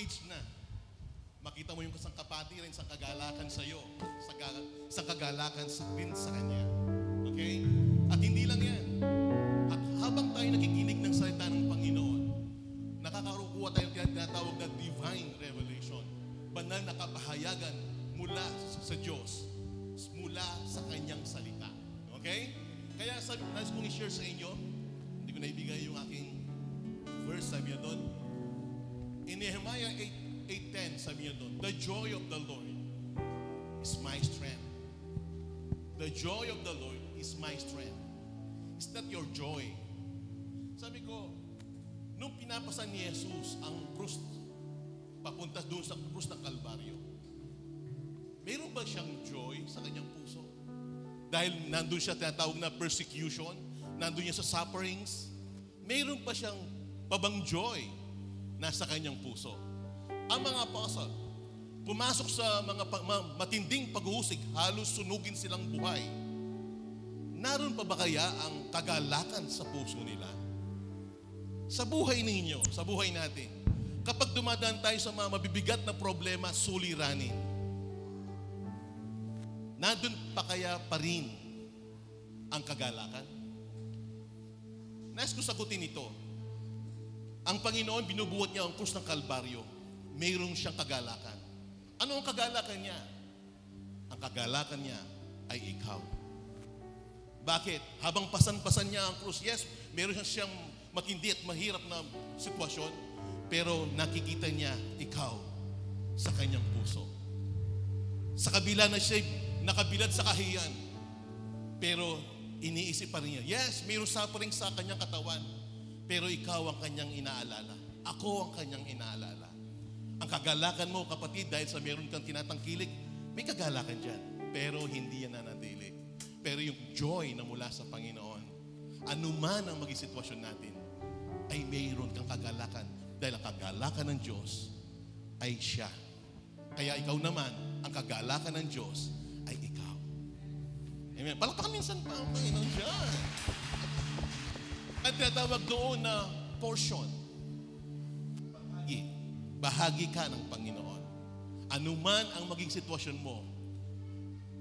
package na. Makita mo yung kasangkapatiran, isang kagalakan sa iyo, isang kagalakan din sa Kanya. Okay? At hindi lang yan. At habang tayo nakikinig ng salita ng Panginoon, nakakakuha tayo ng tinatawag na divine revelation. Banal na kapahayagan mula sa Diyos, mula sa Kanyang salita. Okay? Kaya nais kong i-share sa inyo, hindi ko naibigay yung aking verse, sabi niya doon. In Nehemiah 8:10, sabi niya doon, the joy of the Lord is my strength. The joy of the Lord is my strength. Is that your joy? Sabi ko, nung pinapasan ni Jesus ang krus, papunta doon sa krus ng Kalbaryo, mayroon ba siyang joy sa kanyang puso? Dahil nandun siya tinatawag na persecution, nandun niya sa sufferings, mayroon pa siyang pabang joy nasa kanyang puso. Ang mga apostle, pumasok sa mga matinding paghuhusig, halos sunugin silang buhay. Naroon pa ba kaya ang kagalakan sa puso nila? Sa buhay ninyo, sa buhay natin, kapag dumadaan tayo sa mga mabibigat na problema, suliranin, nandun pa kaya pa rin ang kagalakan? Nais ko sagutin ito. Ang Panginoon, binubuhat niya ang krus ng Kalbaryo. Mayroon siyang kagalakan. Ano ang kagalakan niya? Ang kagalakan niya ay ikaw. Bakit? Habang pasan-pasan niya ang krus, yes, mayroon siyang matindi at mahirap na sitwasyon, pero nakikita niya ikaw sa kanyang puso. Sa kabila na siya nakabilad sa kahiyan, pero iniisip pa rin niya, yes, mayroong suffering sa kanyang katawan, pero ikaw ang kanyang inaalala. Ako ang kanyang inaalala. Ang kagalakan mo, kapatid, dahil sa meron kang tinatangkilik, may kagalakan dyan, pero hindi yan nanatili. Pero yung joy na mula sa Panginoon, anuman ang maging sitwasyon natin, ay mayroon kang kagalakan. Dahil ang kagalakan ng Diyos ay siya. Kaya ikaw naman, ang kagalakan ng Diyos ay ikaw. Amen. Palakpakan minsan pa ang Panginoon dyan. At tinatawag doon na portion. Bahagi ka ng Panginoon. Anuman ang maging sitwasyon mo,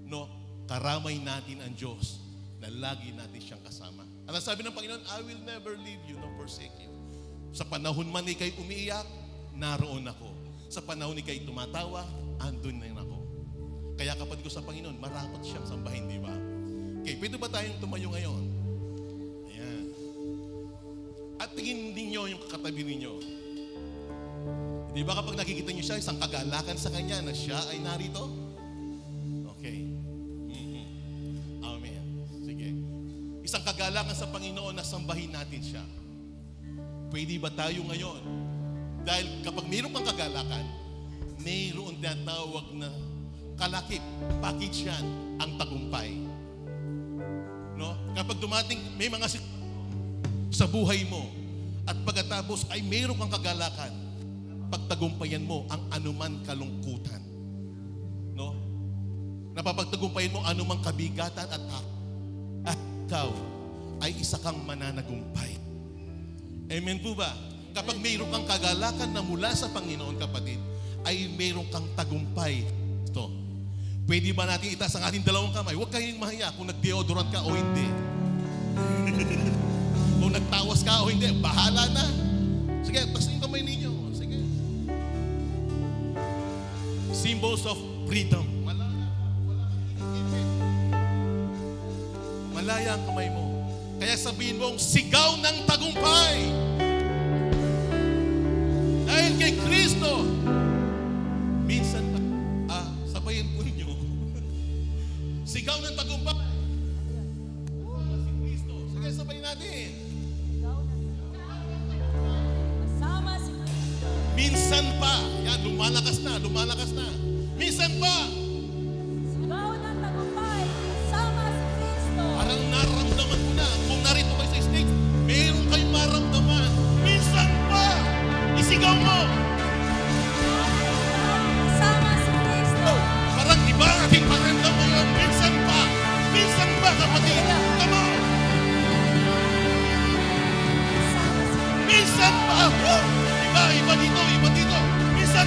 no, karamay natin ang Diyos na lagi natin siyang kasama. At ang sabi ng Panginoon, I will never leave you nor forsake you. Sa panahon man ikay umiiyak, naroon ako. Sa panahon ikay tumatawa, andun na ako. Kaya kapatid ko sa Panginoon, marapat siyang sambahin, di ba? Okay, pwede ba tayong tumayo ngayon? Ayan. At tingin ninyo yung kakatabi ninyo. Di ba kapag nakikita niyo siya, isang kagalakan sa kanya na siya ay narito? Okay. Amen. Sige. Isang kagalakan sa Panginoon na sambahin natin siya. Pwede ba tayo ngayon? Dahil kapag mayroon kang kagalakan, mayroon na tawag na kalakip, package yan, ang tagumpay. No? Kapag dumating, may mga sa buhay mo, at pagkatapos ay mayroon kang kagalakan, pagtagumpayan mo ang anuman kalungkutan. No? Napapagtagumpayan mo anumang kabigatan at ikaw ay isa kang mananagumpay. Amen po ba? Kapag mayroon kang kagalakan na mula sa Panginoon, kapatid, ay mayroon kang tagumpay. Ito. Pwede ba natin itaas ang ating dalawang kamay? Huwag kayong mahiya kung nag-deodorant ka o hindi. Kung nagtawas ka o hindi, bahala na. Sige, taas yung kamay ninyo. Sige. Symbols of freedom. Malaya ang kamay mo. Kaya sabihin mong sigaw ng tagumpay. Dahil kay Kristo, minsan sabayin po ninyo. Sigaw ng tagumpay. Si Kristo. Sige, sabayin natin. Kasama si Kristo. Minsan pa. Yan, lumalakas na, lumalakas na. Minsan pa. Sigaw ng tagumpay. Kasama si Kristo. Parang nararamdaman mo na. Kung narito kayo sa stage, meron kayong maramdaman. Minsan pa. Isigaw mo. Kasama si Kristo. Parang iba ang ating pakiramdam ngayon. Minsan pa. Minsan pa, kapatid. Come on. Kasama si Kristo. Minsan pa. Iba dito, iba dito. Minsan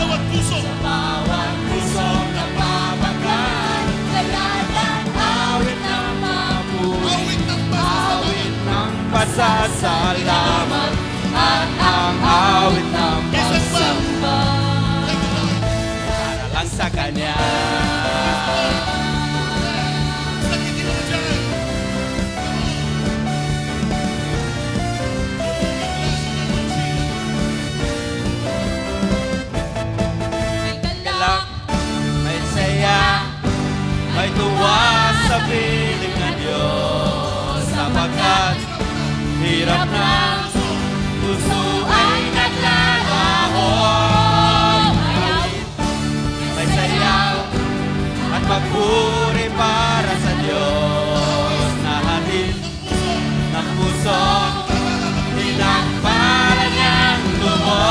bawat puso. Sa bawat pusong napapagal, kaya ng awit ng papuri, awit ng pasasalamat, at ang awit ng pagsamba, para lang sa Kanya. Sakitin mo na dyan. May Galak, may saya, may tuwa sa piling ng Diyos, sapagkat hirap na puso ay naglalaho. May sayaw at papuri para sa Diyos, na hatid ng puso, pinagpala niyang lubos.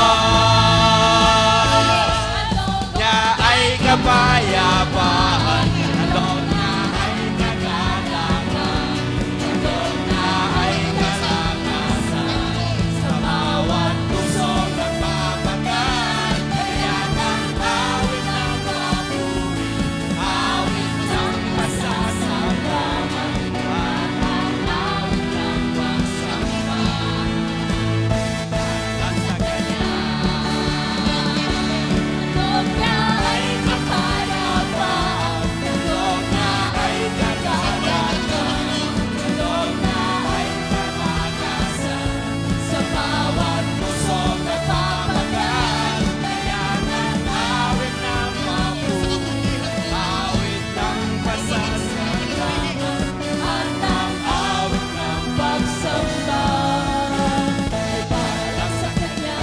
Niya ay kapayapaan, ang loob niya ay kagalakan, ang loob niya ay kalakasan, sa bawat pusong nagpapagal, kaya ng awit ng papuri, awit ng pasasalamat, at ang awit ng pagsamba, para sa Kanya. Handog niya ay kapayapaan, Handog niya ay kagalakan, handog niya ay kalakasan, sa bawat pusong napapagal, kaya ng awit ng papuri, awit ng pasasalamat, at ang awit ng pagsamba, ay para lang sa Kanya.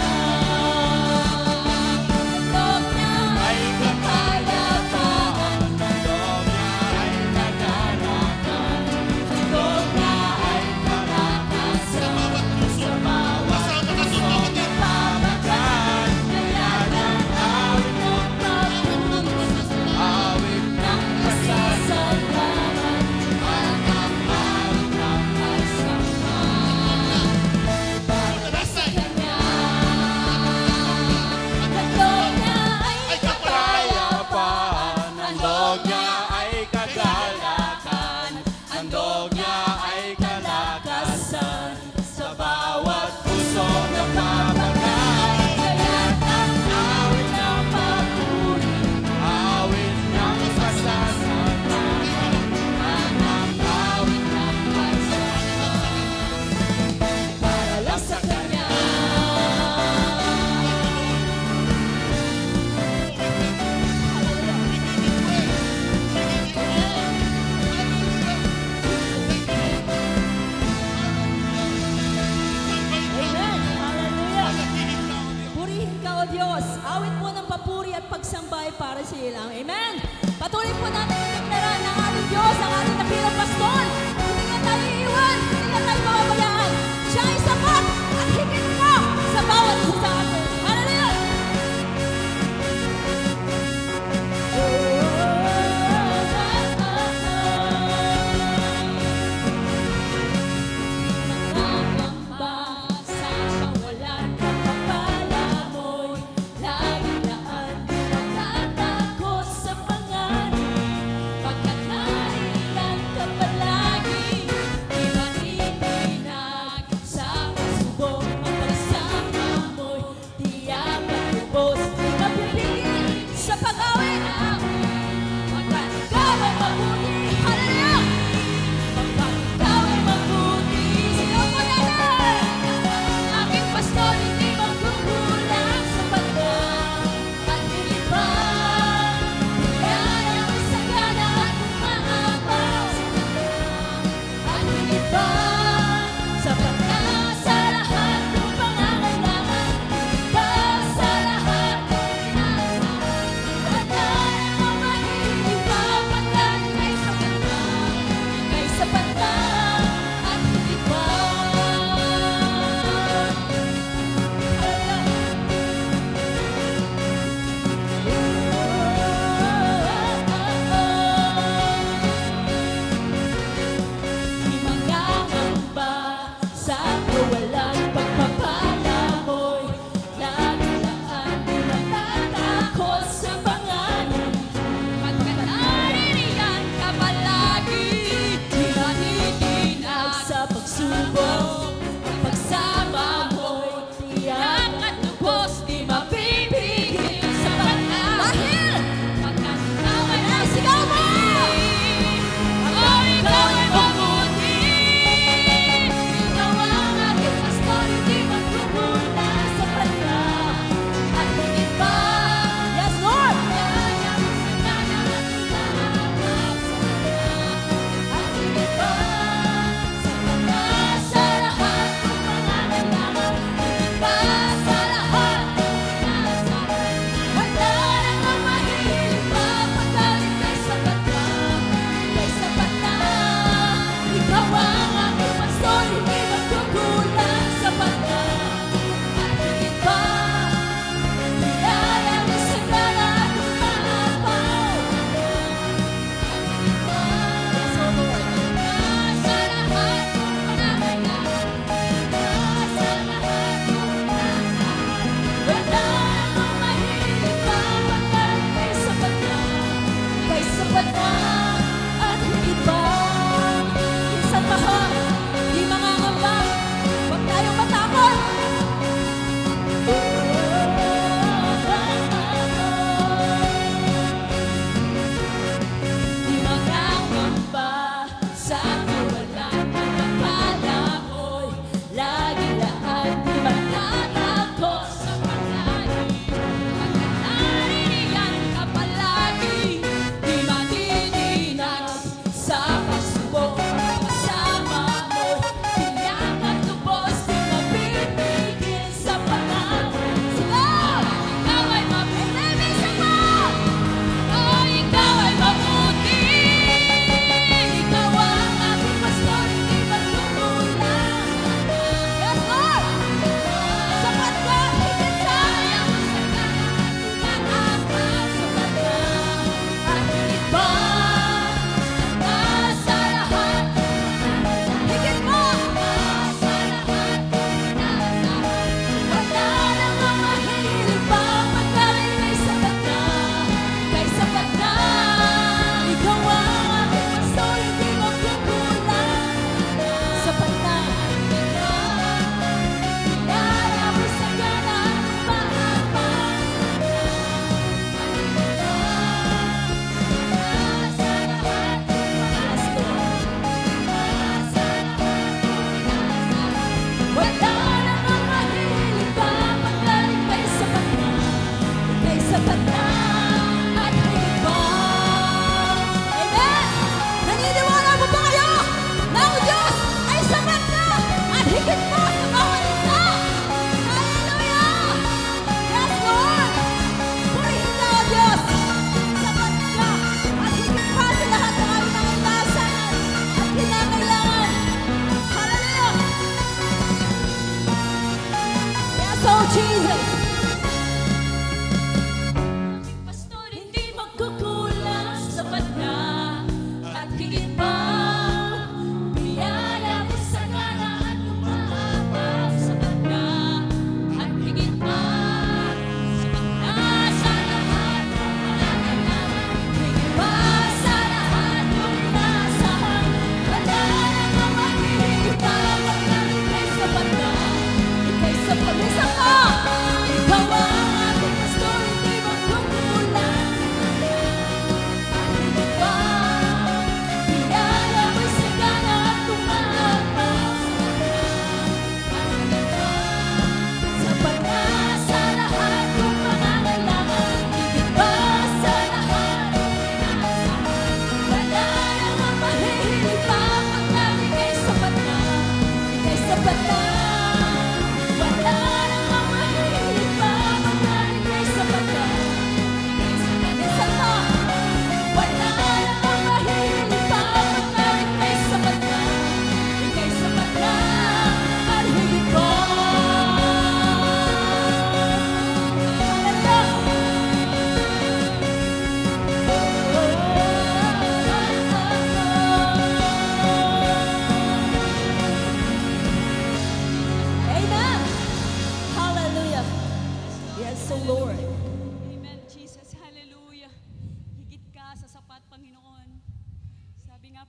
handog niya Ay kapayapaan, handog niya ay kagalakan, handog niya ay kalakasan, sa bawat pusong napapagal, kaya ng awit ng papuri, awit ng pasasalamat, at ang awit ng pagsamba, para sa Kanya. handog niya ay Kapayapaan, handog niya ay kagalakan, handog niya ay kalakasan, sa bawat pusong napapagal, kaya ng awit ng papuri, awit ng pasasalamat, at ang awit ng pagsamba, para lang sa Kanya. Amen. Hallelujah. Purihin ka, O Diyos. Awit mo ng papuri at pagsambay para sa iyo lang. Amen. Patuloy po natin iniktaran ng ating Diyos, ang ating dakilang pastor. Hindi niya tayo iiwan, hindi niya tayo mababayaan. Siya ay sapat at higit pa sa bawat isa sa atin. Hallelujah. Nangangamba sa kawalan ng kapala mo'y laging laan, natatakot sa panganib, pagkat nariyan ka palagi.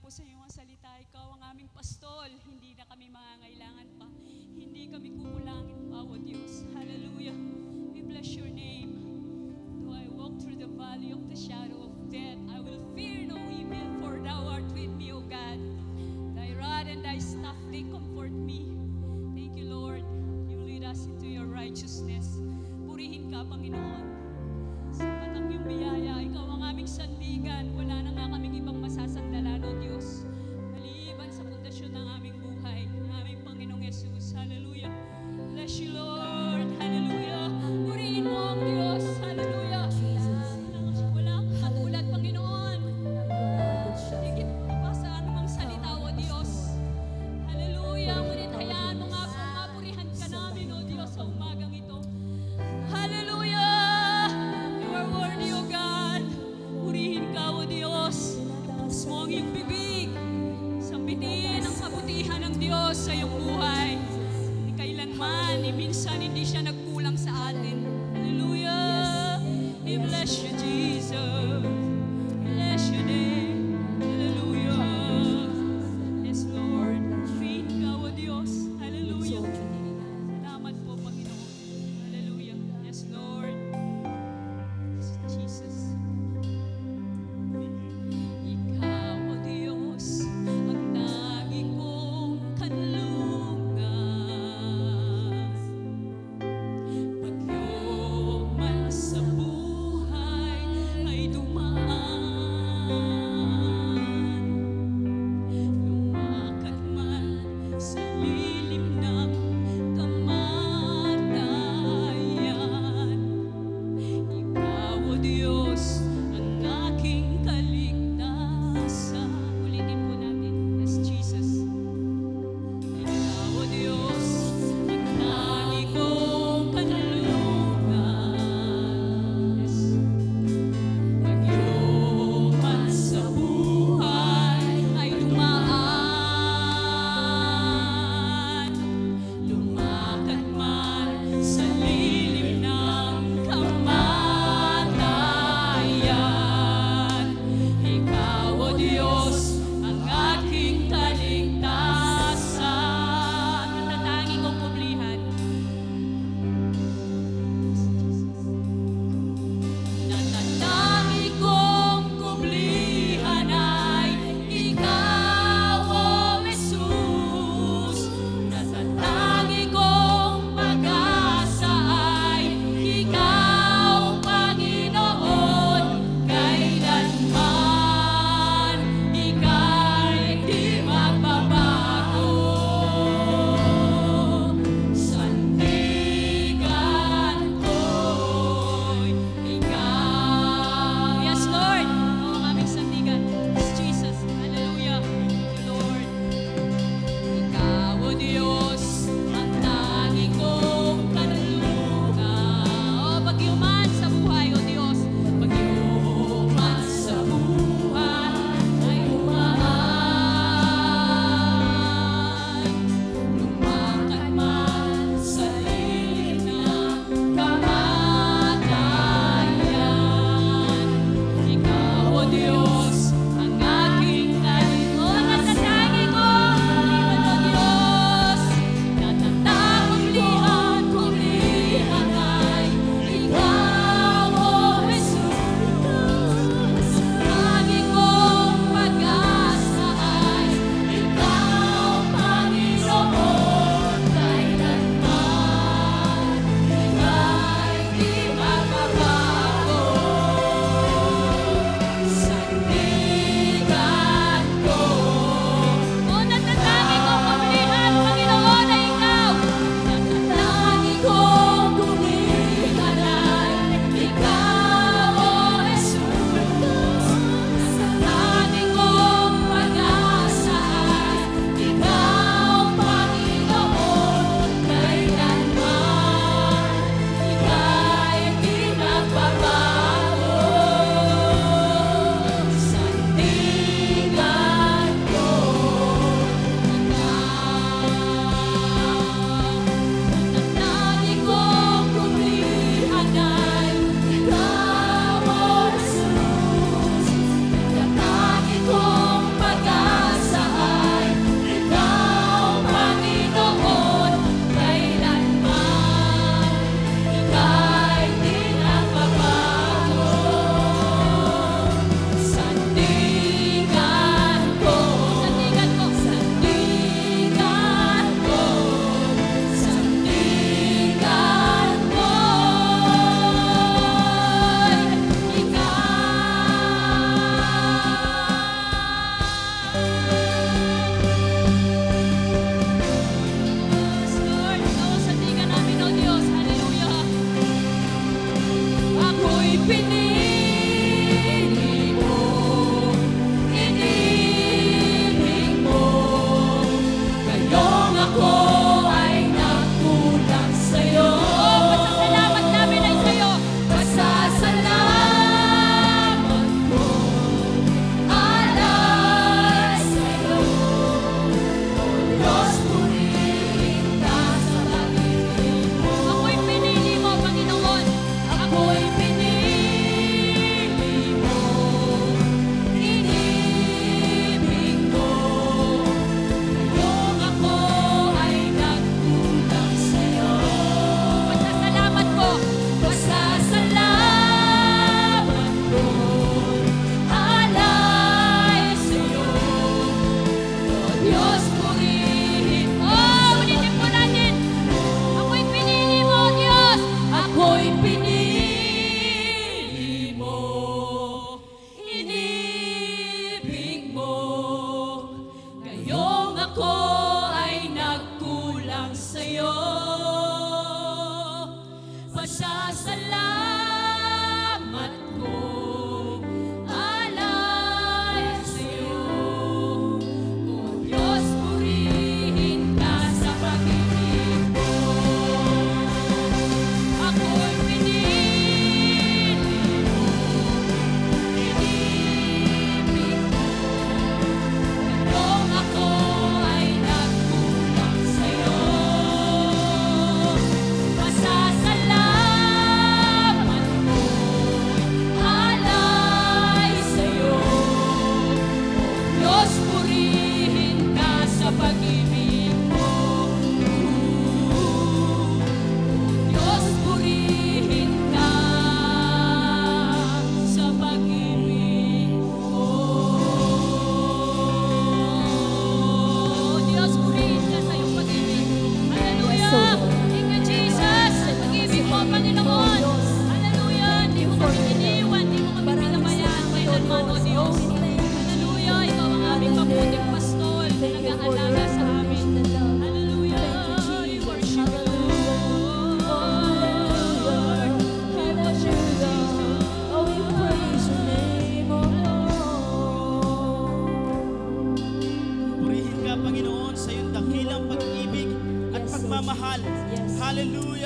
po sa iyong salita, ikaw ang aming pastol. Hindi na kami mangangailangan pa. Hindi kami kukulangin pa, O Diyos. Hallelujah. We bless your name. Though I walk through the valley of the shadow of death, I will fear no evil, for thou art with me, O God. Thy rod and thy staff, they comfort me. Thank you, Lord. You lead us into your righteousness. Purihin ka, Panginoon. Sapat ang iyong biyaya. Ikaw ang aming sandigan. Wala na nga kaming ibang masasandalan, O Diyos. Maliban sa pundasyon ng aming buhay, ng aming Panginoong Yesus. Hallelujah. Bless you, Lord. Hallelujah. Purihin mo ang Diyos. Hallelujah. Wala kang katulad, Panginoon. Higit pa sa anumang salita, O Diyos. Hallelujah. Ngunit hayaan mo nga po, mapurihan ka namin, O Diyos, sa umagang ito. Hallelujah. You are worthy, O God. Purihin ka, O Diyos. Ipos mo ang iyong bibig. Sambitin ang kabutihan ng Diyos sa iyong buhay. Ni kailanman, ni minsan, hindi siya nagkulang sa atin. Hallelujah. We bless you, Jesus. We bless your name. Hallelujah. Yes, Lord. Purihin ka, O Diyos. Hallelujah. Salamat po, Panginoon. Hallelujah. Yes, Lord. Yes, Jesus. Ikaw, O Diyos, ang tanging kong kanlungan. Bagyo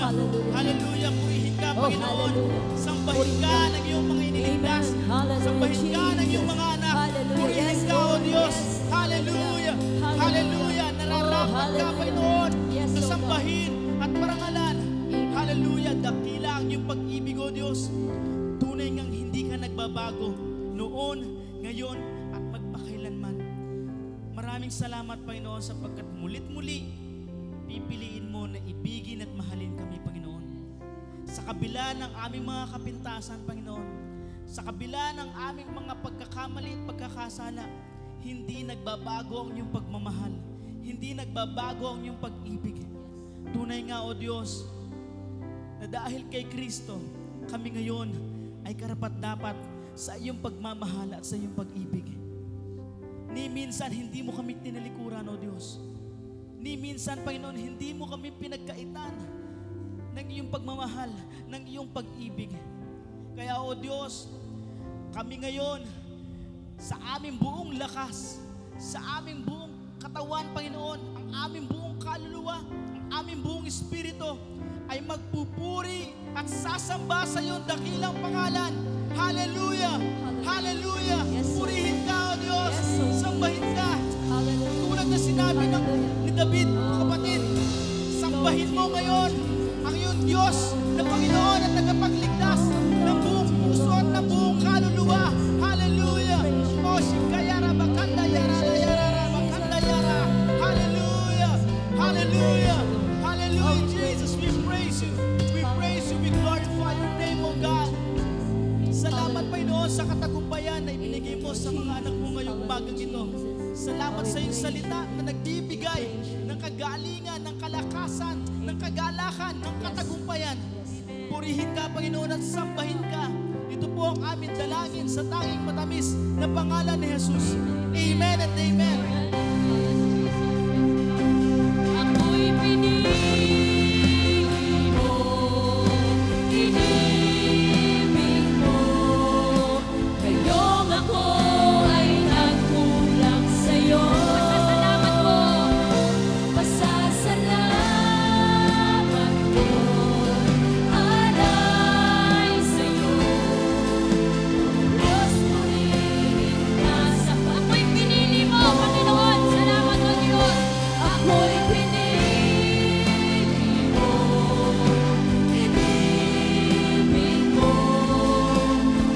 Hallelujah. Hallelujah. Hallelujah. Purihin ka, Oh, Panginoon. hallelujah. Sambahin ka ng iyong mga iniligtas. Amen. Hallelujah, Sambahin ka ng iyong mga anak. Hallelujah. Purihin Yes, ka, O Lord. Diyos. Yes. Hallelujah. Hallelujah. Hallelujah. Nararapat ka, hallelujah. Panginoon, Yes, na O God. sambahin at parangalan. Hallelujah. Dakila ang iyong pag-ibig, O Diyos. Tunay ngang hindi ka nagbabago noon, ngayon, at magpakailanman. Maraming salamat, Panginoon, sapagkat mulit-muli pipiliin mo na ibigin at mahalin kami, Panginoon. Sa kabila ng aming mga kapintasan, Panginoon, sa kabila ng aming mga pagkakamali at pagkakasala, hindi nagbabago ang iyong pagmamahal. Hindi nagbabago ang iyong pag-ibig. Tunay nga, O Diyos, na dahil kay Kristo, kami ngayon ay karapat-dapat sa iyong pagmamahal at sa iyong pag-ibig. Ni minsan hindi mo kami tinalikuran, O Diyos. Ni minsan, Panginoon, hindi mo kami pinagkaitan ng iyong pagmamahal, ng iyong pag-ibig. Kaya, O Diyos, kami ngayon, sa aming buong lakas, sa aming buong katawan, Panginoon, ang aming buong kaluluwa, ang aming buong espiritu, ay magpupuri at sasamba sa iyong dakilang pangalan. Hallelujah! Hallelujah! Yes, Lord. Purihin ka, O Diyos! Yes, Lord. Sambahin ka! Hallelujah. Tulad na sinabi ni David, kapatid, sambahin mo ngayon ang iyong Diyos na Panginoon at tagapagligtas ng buong puso at ng buong kaluluwa. Hallelujah! O shikayara bakanda yara yara bakanda yara. Hallelujah! Hallelujah! Hallelujah, Jesus! We praise you! We praise you! We glorify your name, O God! Salamat, Panginoon, sa katagumpayan na ibinigay mo sa mga anak mo ngayong umagang ito. Salamat sa iyong salita na nagbibigay ng kagalingan, ng kalakasan, ng kagalakan, ng katagumpayan. Purihin ka, Panginoon, at sambahin ka. Ito po ang aming dalangin sa tanging matamis na pangalan ni Jesus. Amen and amen. Ako'y pinili mo, inibig mo, ngayong ako ay nagkulang sa'yo. Pasasalamat mo, pasasalamat ko, alay sa'yo. Diyos, purihin ka sa ako'y pinili mo, Panginoon. Salamat, O Diyos. Ako'y pinili mo, inibig mo,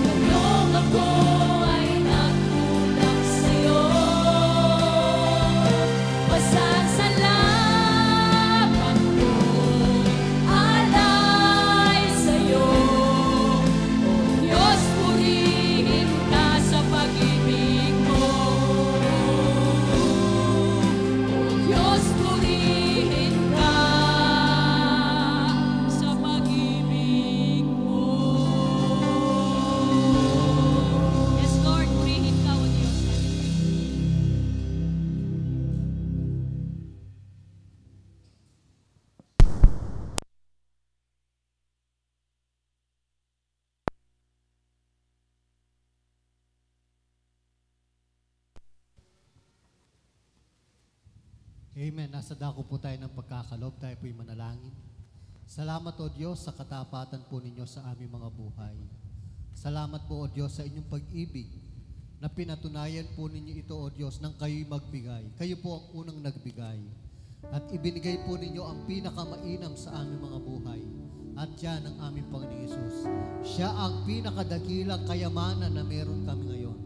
ngayong ako ay nagkulang sa'yo. Pasasalamat ko, alay sa'yo. O Diyos, purihin ka sa pag-ibig mo. O Diyos, purihin ka sa pag-ibig mo. Yes, Lord, purihin ka, O Diyos. Amen. Nasa dako po tayo ng pagkakalob. Tayo po'y manalangin. Salamat, O Diyos, sa katapatan po ninyo sa aming mga buhay. Salamat po, O Diyos, sa inyong pag-ibig na pinatunayan po ninyo ito, O Diyos, nang kayo'y magbigay. Kayo po ang unang nagbigay. At ibinigay po ninyo ang pinakamainam sa aming mga buhay. At yan ang aming Panginoong Yesus. Siya ang pinakadakilang kayamanan na meron kami ngayon.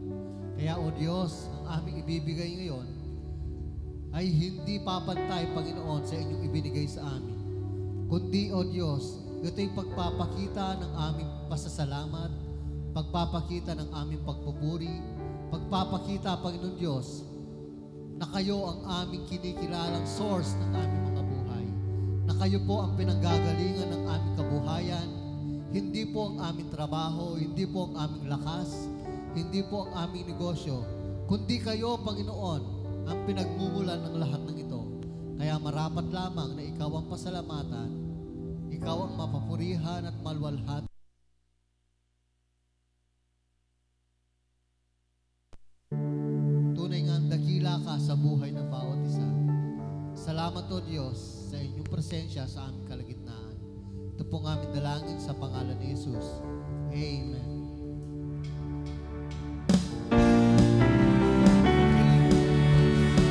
Kaya, O Diyos, ang aming ibibigay ngayon ay hindi papantay, Panginoon, sa inyong ibinigay sa amin. Kundi, O Diyos, ito'y pagpapakita ng aming pasasalamat, pagpapakita ng aming pagpupuri, pagpapakita, Panginoon Diyos, na kayo ang aming kinikilalang source ng aming mga buhay, na kayo po ang pinanggagalingan ng aming kabuhayan, hindi po ang aming trabaho, hindi po ang aming lakas, hindi po ang aming negosyo, kundi kayo, Panginoon, ang pinagmumulan ng lahat ng ito. Kaya marapat lamang na ikaw ang pasalamatan, ikaw ang mapapurihan at malwalhat. Tunay nga ang dakila ka sa buhay ng bawat isa. Salamat, O Diyos, sa inyong presensya sa aming kalagitnaan. Ito po ang aming dalangin sa pangalan ni Jesus. Amen.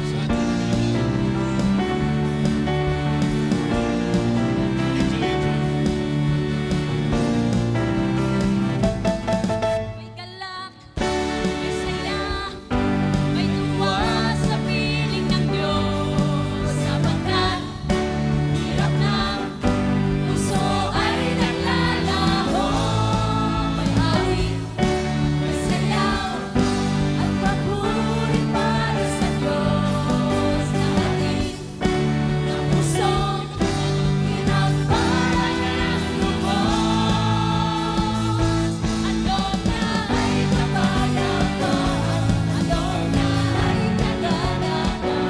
Saan po kayo? Enjoy. May galak, may saya, may tuwa sa piling ng Diyos. Sapagkat hirap ng puso ay naglalaho. May awit, may sayaw, at papuri para sa Diyos. Nahatid ng puso, pinagpala ng lubos. Andog na ay kapayapaan, andog na ay kagalakan,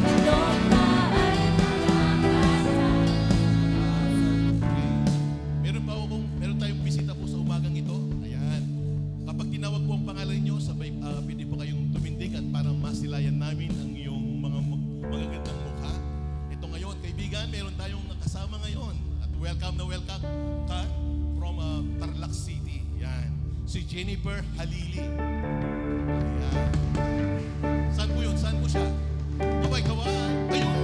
andog na ay kalakasan. Meron tayong bisita po sa umagang ito. Ayan. Kapag tinawag po ang pangalan niyo, sabay pwede po kayong tumindig at para masilayan namin ang iyong mga magagandang mukha. Ito ngayon, kaibigan, meron tayong kasama ngayon. At welcome na welcome ka from Tarlac City. Yan. Si Jennifer Halili. Ayan. Saan po yun? Saan po siya? Kaway. Ayun.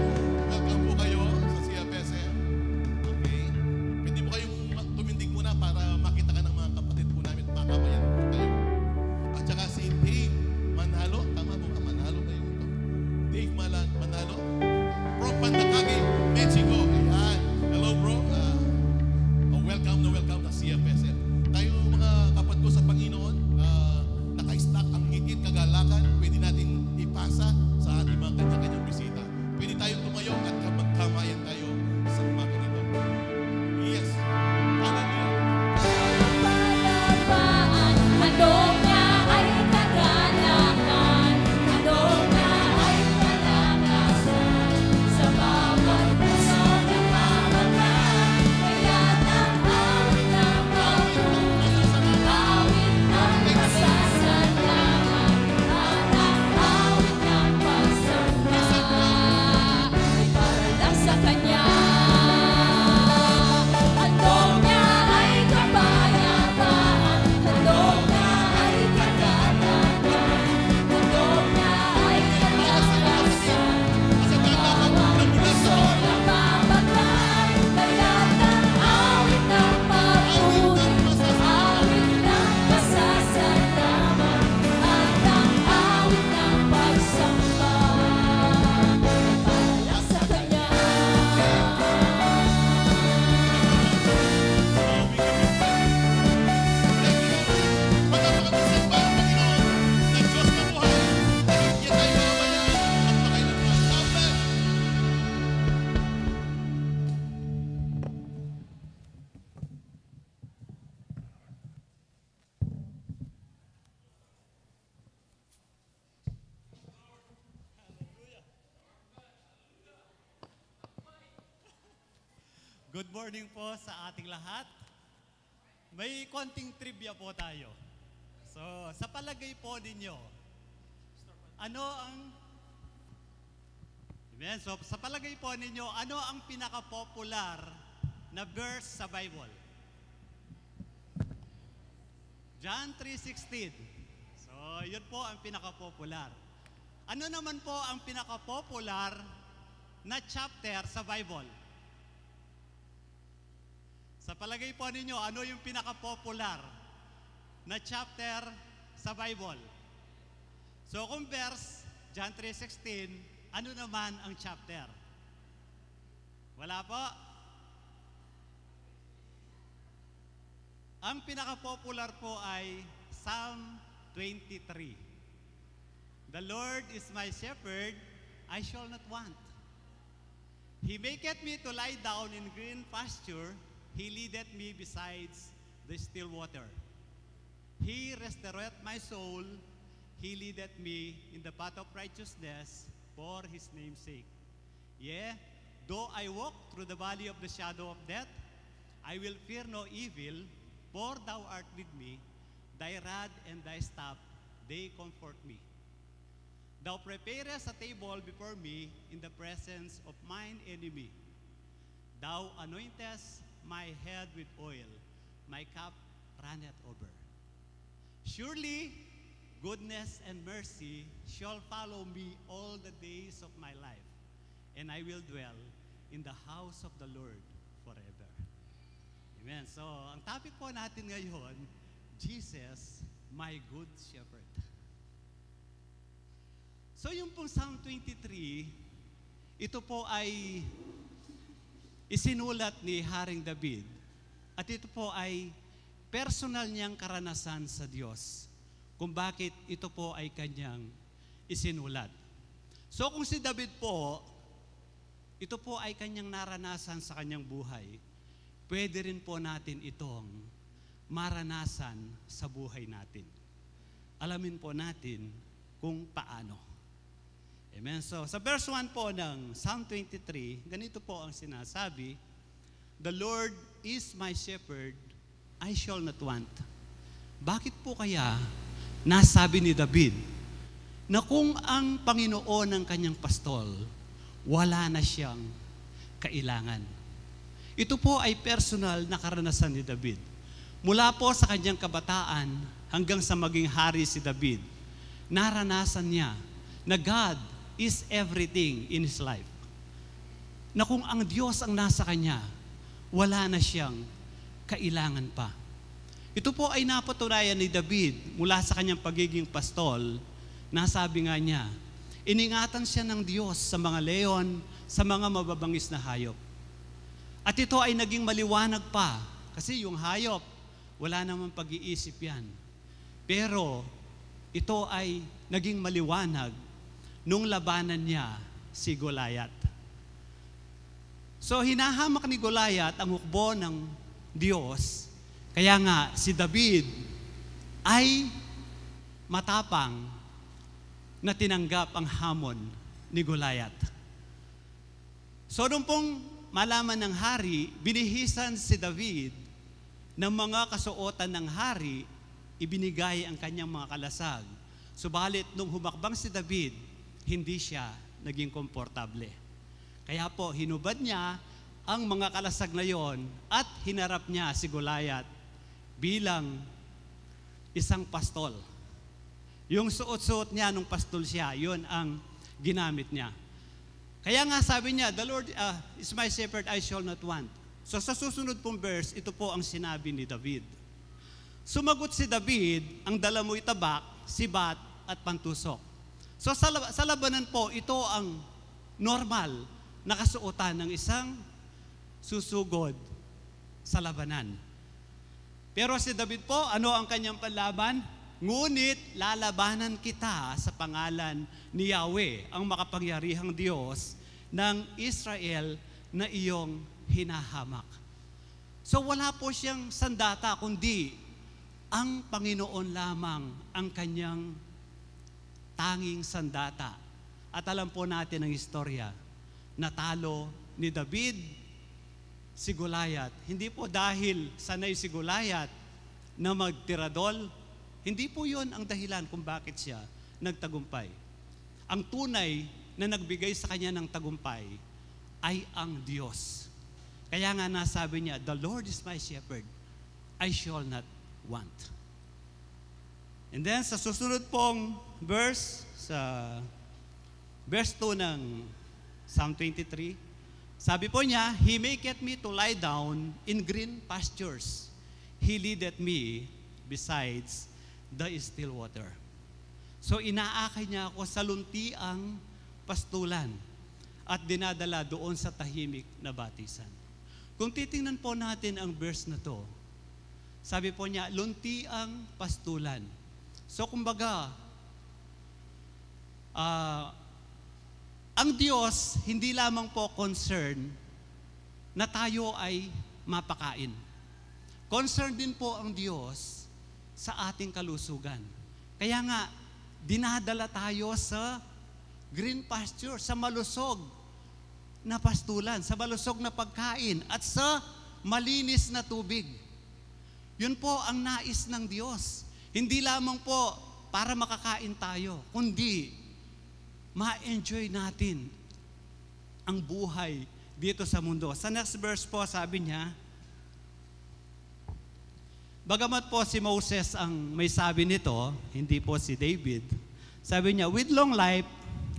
Welcome po kayo sa CFSM. Okay. Pwede po kayong tumindig muna para makita ka ng mga kapatid po namin at makakabayan po kayo. At saka si Dave Manalo. Tama po ka? Manalo kayo ito. Dave Manalo. From Pandacage, Mexico. Ayan. Hello bro. Welcome na CFSM. Tayo mga kapatid ko sa Panginoon, naka-stack ang ngiti at kagalakan. Pwede natin ipasa sa ating mga kanya-kanyang bisita. Pwede tayong tumayo at magkamayan tayo sa umagang ito. Yes. Hallelujah. Kapayapaan, handog na ay kagalakan, handog na ay kalakasan. Sa bawat puso ng mamakan, kaya't ang awit ng pagpuri, awit ng pasasalamat, at ang awit ng pagsamba ay para lang sa Kanya. Handog niya ay kapayapaan, handog na ay kagalakan, handog na ay kalakasan. Sa bawat puso ng mamakan, kaya't ang awit ng pagpuri, awit ng pasasalamat, at ang awit ng pagsamba ay para lang sa Kanya. Good morning po sa ating lahat. May konting trivia po tayo. So, sa palagay po ninyo, ano ang Amen. So, sa palagay po ninyo, ano ang pinaka-popular na verse sa Bible? John 3:16. So, yun po ang pinaka-popular. Ano naman po ang pinaka-popular na chapter sa Bible? Sa palagay po ninyo, ano yung pinaka-popular na chapter sa Bible? So kung verse, John 3:16, ano naman ang chapter? Wala po? Ang pinaka-popular po ay Psalm 23. The Lord is my shepherd, I shall not want. He maketh me to lie down in green pasture, He leadeth me besides the still water. He restoreth my soul, He leadeth me in the path of righteousness for His name's sake. Yea, though I walk through the valley of the shadow of death, I will fear no evil, for Thou art with me, Thy rod and Thy staff, they comfort me. Thou preparest a table before me in the presence of mine enemy. Thou anointest my head with oil, my cup runneth over. Surely, goodness and mercy shall follow me all the days of my life, and I will dwell in the house of the Lord forever. Amen. So, ang topic po natin ngayon, Jesus, my good shepherd. So, yung pong Psalm 23, ito po ay isinulat ni Haring David. At ito po ay personal niyang karanasan sa Diyos kung bakit ito po ay kanyang isinulat. So kung si David po, ito po ay kanyang naranasan sa kanyang buhay, pwede rin po natin itong maranasan sa buhay natin. Alamin po natin kung paano. Amen. So sa verse 1 po ng Psalm 23, ganito po ang sinasabi, "The Lord is my shepherd, I shall not want." Bakit po kaya nasabi ni David na kung ang Panginoon ang kanyang pastol, wala na siyang kailangan? Ito po ay personal na karanasan ni David. Mula po sa kanyang kabataan hanggang sa maging hari si David, naranasan niya na God is everything in his life. Na kung ang Diyos ang nasa kanya, wala na siyang kailangan pa. Ito po ay napatunayan ni David mula sa kanyang pagiging pastol. Nasabi nga niya, iningatan siya ng Diyos sa mga leon, sa mga mababangis na hayop. At ito ay naging maliwanag pa, kasi yung hayop, wala namang pag-iisip yan. Pero ito ay naging maliwanag nung labanan niya si Goliath. So hinahamak ni Goliath ang hukbo ng Diyos. Kaya nga si David ay matapang na tinanggap ang hamon ni Goliath. So nung pong malaman ng hari, binihisan si David ng mga kasuotan ng hari, ibinigay ang kanyang mga kalasag. Subalit nung humakbang si David, hindi siya naging komportable. Kaya po, hinubad niya ang mga kalasag na yon at hinarap niya si Goliath bilang isang pastol. Yung suot-suot niya nung pastol siya, yon ang ginamit niya. Kaya nga sabi niya, "The Lord is my shepherd, I shall not want." So sa susunod pong verse, ito po ang sinabi ni David. Sumagot si David, "Ang dala mo'y tabak, sibat at pantusok." So sa labanan po, ito ang normal na kasuotan ng isang susugod sa labanan. Pero si David po, ano ang kanyang panlaban? "Ngunit lalabanan kita sa pangalan ni Yahweh, ang makapangyarihang Diyos ng Israel na iyong hinahamak." So wala po siyang sandata, kundi ang Panginoon lamang ang kanyang tanging sandata. At alam po natin ang istorya, natalo ni David si Goliath. Hindi po dahil sanay si Goliath na magtiradol, hindi po yon ang dahilan kung bakit siya nagtagumpay. Ang tunay na nagbigay sa kanya ng tagumpay ay ang Diyos. Kaya nga nasabi niya, "The Lord is my shepherd, I shall not want." And then sa susunod pong verse, sa verse 2 ng Psalm 23, sabi po niya, "He maketh me to lie down in green pastures. He leadeth me besides the still water." So inaakay niya ako sa luntiang pastulan at dinadala doon sa tahimik na batisan. Kung titingnan po natin ang verse na to, sabi po niya, luntiang pastulan. So kumbaga, ang Diyos hindi lamang po concern na tayo ay mapakain. Concern din po ang Diyos sa ating kalusugan. Kaya nga, dinadala tayo sa green pasture, sa malusog na pastulan, sa malusog na pagkain, at sa malinis na tubig. Yun po ang nais ng Diyos. Hindi lamang po para makakain tayo, kundi ma-enjoy natin ang buhay dito sa mundo. Sa next verse po, sabi niya, Bagamat po si Moses ang may sabi nito, hindi po si David. Sabi niya, with long life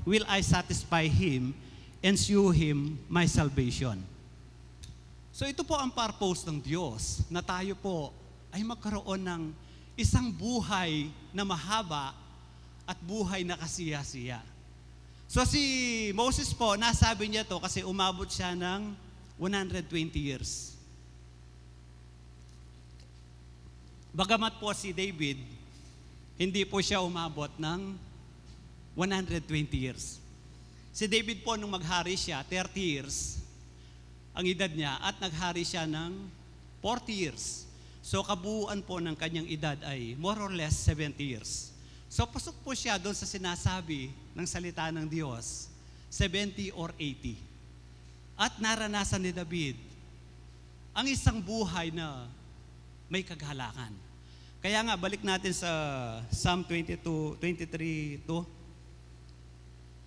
will I satisfy him and shew him my salvation. So ito po ang purpose ng Diyos, na tayo po ay magkaroon ng isang buhay na mahaba at buhay na kasiya-siya. So si Moses po, nasabi niya to kasi umabot siya ng 120 years. Bagamat po si David, hindi po siya umabot ng 120 years. Si David po, nung maghari siya, 30 years ang edad niya, at naghari siya ng 40 years. So kabuuan po ng kanyang edad ay more or less 70 years. So pasok po siya doon sa sinasabi ng salita ng Diyos, 70 or 80. At naranasan ni David ang isang buhay na may kagalakan. Kaya nga, balik natin sa Psalm 23:2.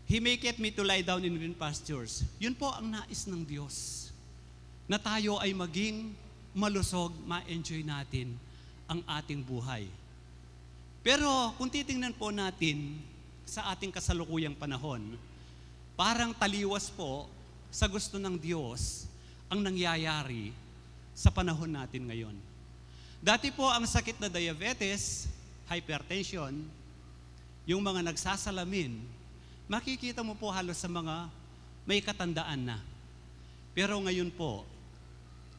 He maketh me to lie down in green pastures. Yun po ang nais ng Diyos, na tayo ay maging malusog, ma-enjoy natin ang ating buhay. Pero kung titingnan po natin sa ating kasalukuyang panahon, parang taliwas po sa gusto ng Diyos ang nangyayari sa panahon natin ngayon. Dati po ang sakit na diabetes, hypertension, yung mga nagsasalamin, makikita mo po halos sa mga may katandaan na. Pero ngayon po,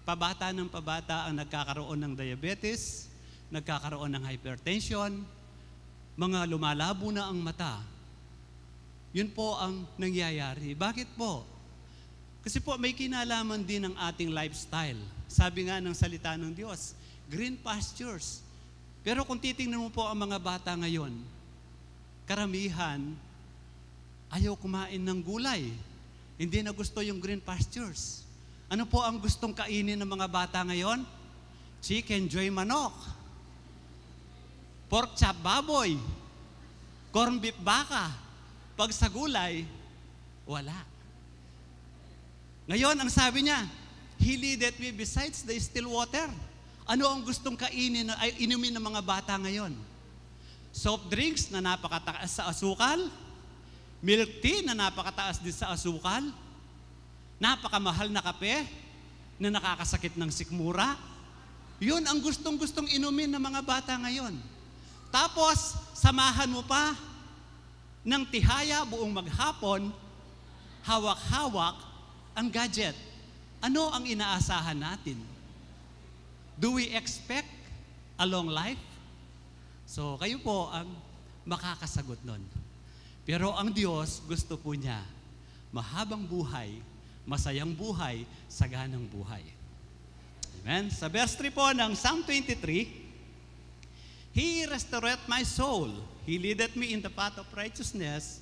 pabata ng pabata ang nagkakaroon ng diabetes, nagkakaroon ng hypertension, mga lumalabo na ang mata. Yun po ang nangyayari. Bakit po? Kasi po may kinalaman din ng ating lifestyle. Sabi nga ng salita ng Diyos, green pastures. Pero kung titingnan mo po ang mga bata ngayon, karamihan, ayaw kumain ng gulay. Hindi na gusto yung green pastures. Ano po ang gustong kainin ng mga bata ngayon? Chicken, joy manok. Pork chop baboy. Corn beef baka. Pag sa gulay, wala. Ngayon, ang sabi niya, He leadeth me besides the still water. Ano ang gustong kainin ay inumin ng mga bata ngayon? Soft drinks na napakataas sa asukal, milk tea na napakataas din sa asukal, napakamahal na kape na nakakasakit ng sikmura. Yun ang gustong-gustong inumin ng mga bata ngayon. Tapos, samahan mo pa ng tihaya buong maghapon, hawak-hawak ang gadget. Ano ang inaasahan natin? Do we expect a long life? So, kayo po ang makakasagot nun. Pero ang Diyos, gusto po niya mahabang buhay, masayang buhay, saganang buhay. Amen? Sa verse 3 po ng Psalm 23, He restoreth my soul. He leadeth me in the path of righteousness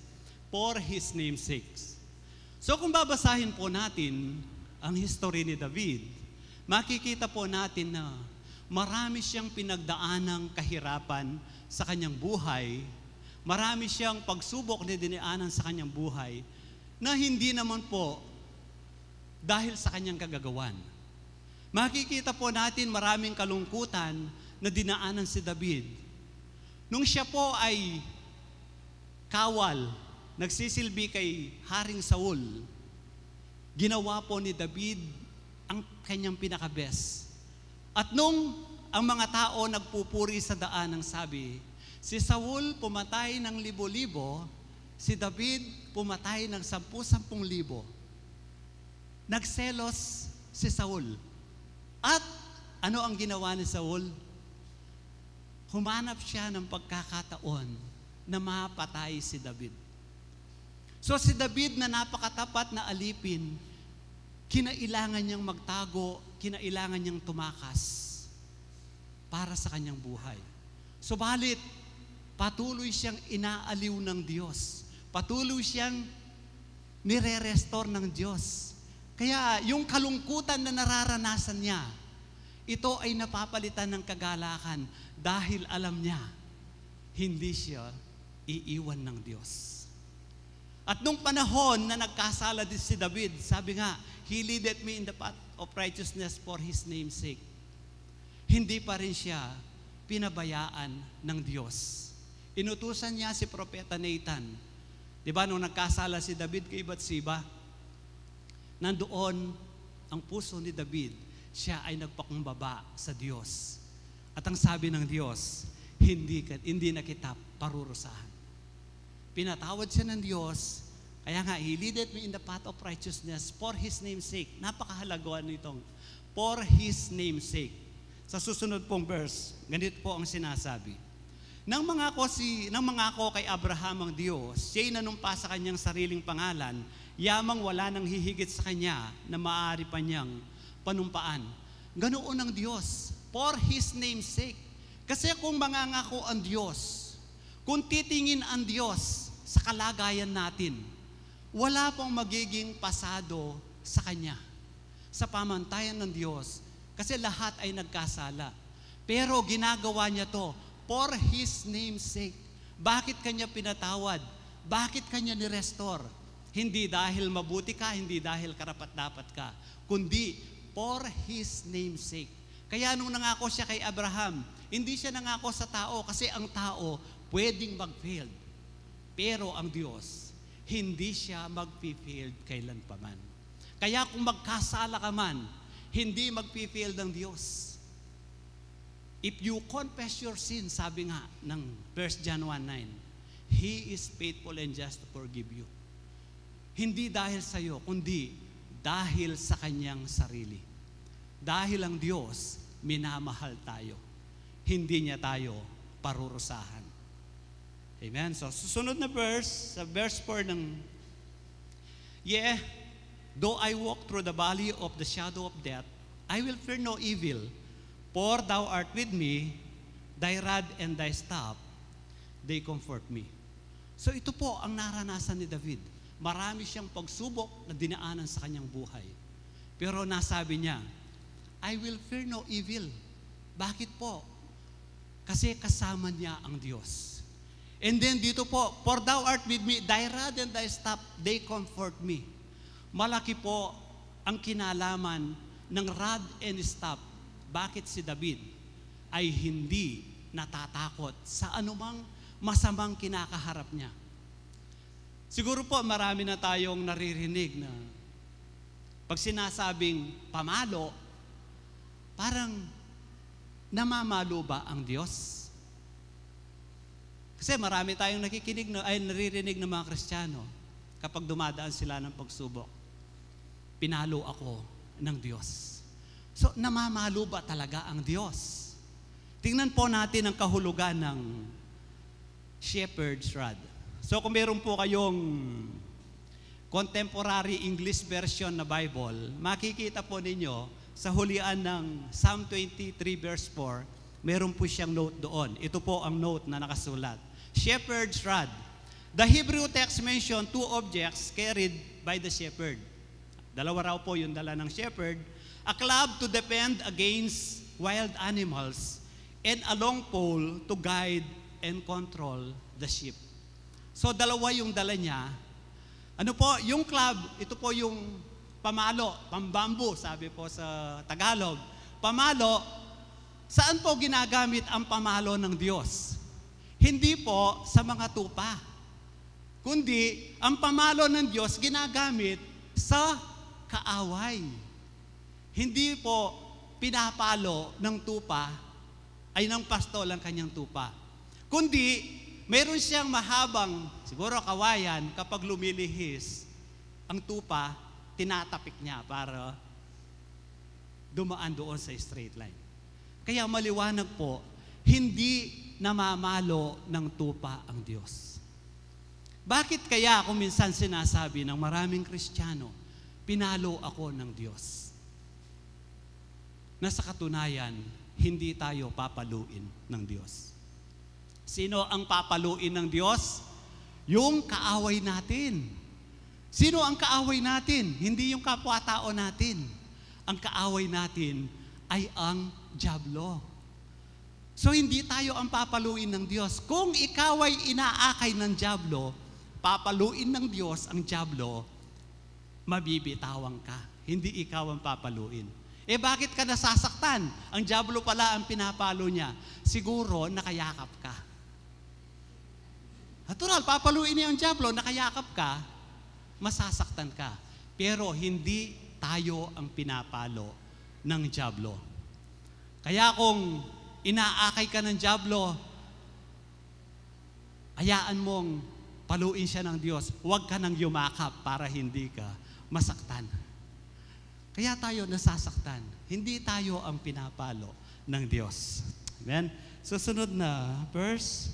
for His name's sake. So kung babasahin po natin ang history ni David, makikita po natin na marami siyang pinagdaanang kahirapan sa kanyang buhay, marami siyang pagsubok na dinaanan sa kanyang buhay na hindi naman po dahil sa kanyang kagagawan. Makikita po natin maraming kalungkutan na dinaanan si David. Nung siya po ay kawal, nagsisilbi kay Haring Saul, ginawa po ni David ang kanyang pinaka-best. At nung ang mga tao nagpupuri sa daan, ang sabi, si Saul pumatay ng 1,000, si David pumatay ng 10,000. Nagselos si Saul. At ano ang ginawa ni Saul? Humanap siya ng pagkakataon na mapatay si David. So si David na napakatapat na alipin, kinailangan niyang magtago, kinailangan niyang tumakas para sa kanyang buhay. Subalit, patuloy siyang inaaliw ng Diyos. Patuloy siyang nire-restore ng Diyos. Kaya yung kalungkutan na nararanasan niya, ito ay napapalitan ng kagalakan dahil alam niya, hindi siya iiwan ng Diyos. At nung panahon na nagkasala din si David, sabi nga, He leadeth me in the path of righteousness for His name's sake. hindi pa rin siya pinabayaan ng Diyos. Inutusan niya si Propeta Nathan. Di ba, nung nagkasala si David kay Bathsheba, nandoon ang puso ni David, siya ay nagpakumbaba sa Diyos. At ang sabi ng Diyos, hindi na kita parurusahan. Pinatawad siya ng Diyos, kaya nga, He leadeth me in the path of righteousness for His name's sake. Napakahalaga nitong, for His name's sake. Sa susunod pong verse, ganito po ang sinasabi. Nang mangako kay Abraham ang Diyos, siya'y nanumpa sa kanyang sariling pangalan, yamang wala nang hihigit sa kanya na maaari pa niyang panumpaan. Ganoon ang Diyos, for His name's sake. Kasi kung mangangako ang Diyos, kung titingin ang Diyos sa kalagayan natin, wala pong magiging pasado sa Kanya. Sa pamantayan ng Diyos, kasi lahat ay nagkasala. Pero ginagawa niya to for His name's sake. Bakit Kanya pinatawad? Bakit Kanya ni-restore? Hindi dahil mabuti ka, hindi dahil karapat-dapat ka, kundi for His name's sake. Kaya nung nangako siya kay Abraham, hindi siya nangako sa tao kasi ang tao pwedeng mag-fail. Pero ang Diyos, hindi siya mag-fail kailanpaman. Kaya kung magkasala ka man, hindi mag-fail ng Diyos. If you confess your sin, sabi nga ng 1 John 1:9, He is faithful and just to forgive you. Hindi dahil sa iyo, kundi dahil sa Kanyang sarili. Dahil ang Diyos, minamahal tayo. Hindi niya tayo parurusahan. Amen? So, susunod na verse, sa verse 4 ng, yeah, though I walk through the valley of the shadow of death, I will fear no evil, for Thou art with me, Thy rod and Thy staff, they comfort me. So ito po ang naranasan ni David. Marami siyang pagsubok na dinaanan sa kanyang buhay. Pero nasabi niya, I will fear no evil. Bakit po? Kasi kasama niya ang Diyos. And then dito po, for Thou art with me, Thy rod and Thy staff, they comfort me. Malaki po ang kinalaman ng rod and staff. Bakit si David ay hindi natatakot sa anumang masamang kinakaharap niya? Siguro po marami na tayong naririnig na pag sinasabing pamalo, parang namamalo ba ang Diyos? Kasi marami tayong naririnig ng mga Kristiyano kapag dumadaan sila ng pagsubok. Pinalo ako ng Diyos. So, namamalo ba talaga ang Diyos? Tingnan po natin ang kahulugan ng shepherd's rod. So, kung meron po kayong contemporary English version na Bible, makikita po ninyo sa hulian ng Psalm 23 verse 4, meron po siyang note doon. Ito po ang note na nakasulat. Shepherd's rod. The Hebrew text mentioned two objects carried by the shepherd. Dalawa raw po yung dala ng shepherd. A club to defend against wild animals and a long pole to guide and control the sheep. So dalawa yung dala niya. Ano po, yung club, ito po yung pamalo, pambambu, sabi po sa Tagalog. Pamalo, saan po ginagamit ang pamalo ng Diyos? Hindi po sa mga tupa. Kundi, ang pamalo ng Diyos ginagamit sa kaaway. Hindi po pinapalo ng tupa, ay ng pastol ang kanyang tupa. Kundi, meron siyang mahabang, siguro kawayan, kapag lumilihis, ang tupa, tinatapik niya para dumaan doon sa straight line. Kaya maliwanag po, hindi namamalo ng tupa ang Diyos. Bakit kaya kung minsan sinasabi ng maraming Kristiyano, pinalo ako ng Diyos? Na sa katunayan, hindi tayo papaluin ng Diyos. Sino ang papaluin ng Diyos? Yung kaaway natin. Sino ang kaaway natin? Hindi yung kapwa-tao natin. Ang kaaway natin ay ang dyablo. So hindi tayo ang papaluin ng Diyos. Kung ikaw ay inaakay ng dyablo, papaluin ng Diyos ang dyablo, mabibitawang ka. Hindi ikaw ang papaluin. Eh bakit ka nasasaktan? Ang dyablo pala ang pinapalo niya. Siguro nakayakap ka. Natural, papaluin niya ang dyablo, nakayakap ka, masasaktan ka. Pero hindi tayo ang pinapalo ng dyablo. Kaya kung inaakay ka ng dyablo, hayaan mong paluin siya ng Diyos. Huwag ka nang yumakap para hindi ka masaktan. Kaya tayo nasasaktan. Hindi tayo ang pinapalo ng Diyos. Amen? Susunod na verse.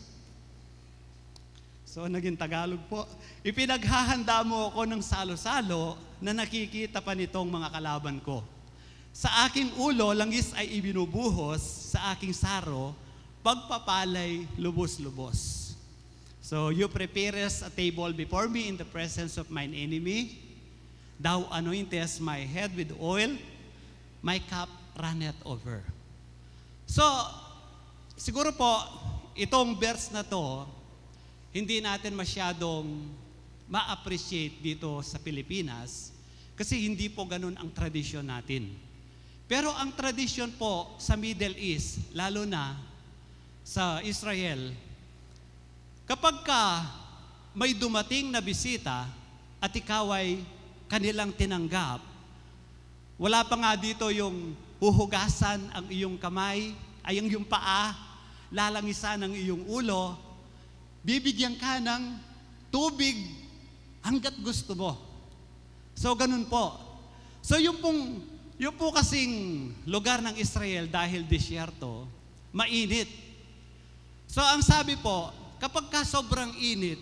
So, naging Tagalog po. Ipinaghahanda mo ako ng salo-salo na nakikita pa nitong mga kalaban ko. Sa aking ulo, langis ay ibinubuhos, sa aking saro, pagpapalay lubos-lubos. So, you preparest a table before me in the presence of mine enemy. Thou anointest my head with oil, my cup runneth over. So, siguro po, itong verse na to, hindi natin masyadong ma-appreciate dito sa Pilipinas kasi hindi po ganun ang tradisyon natin. Pero ang tradisyon po sa Middle East, lalo na sa Israel, kapag ka may dumating na bisita at ikaw ay kanilang tinanggap, wala pa nga dito yung huhugasan ang iyong kamay, ay ang iyong paa, lalangisan ang iyong ulo, bibigyan ka ng tubig hanggat gusto mo. So, ganun po. So, yung po kasing lugar ng Israel dahil disyerto, mainit. So, ang sabi po, kapag ka sobrang init,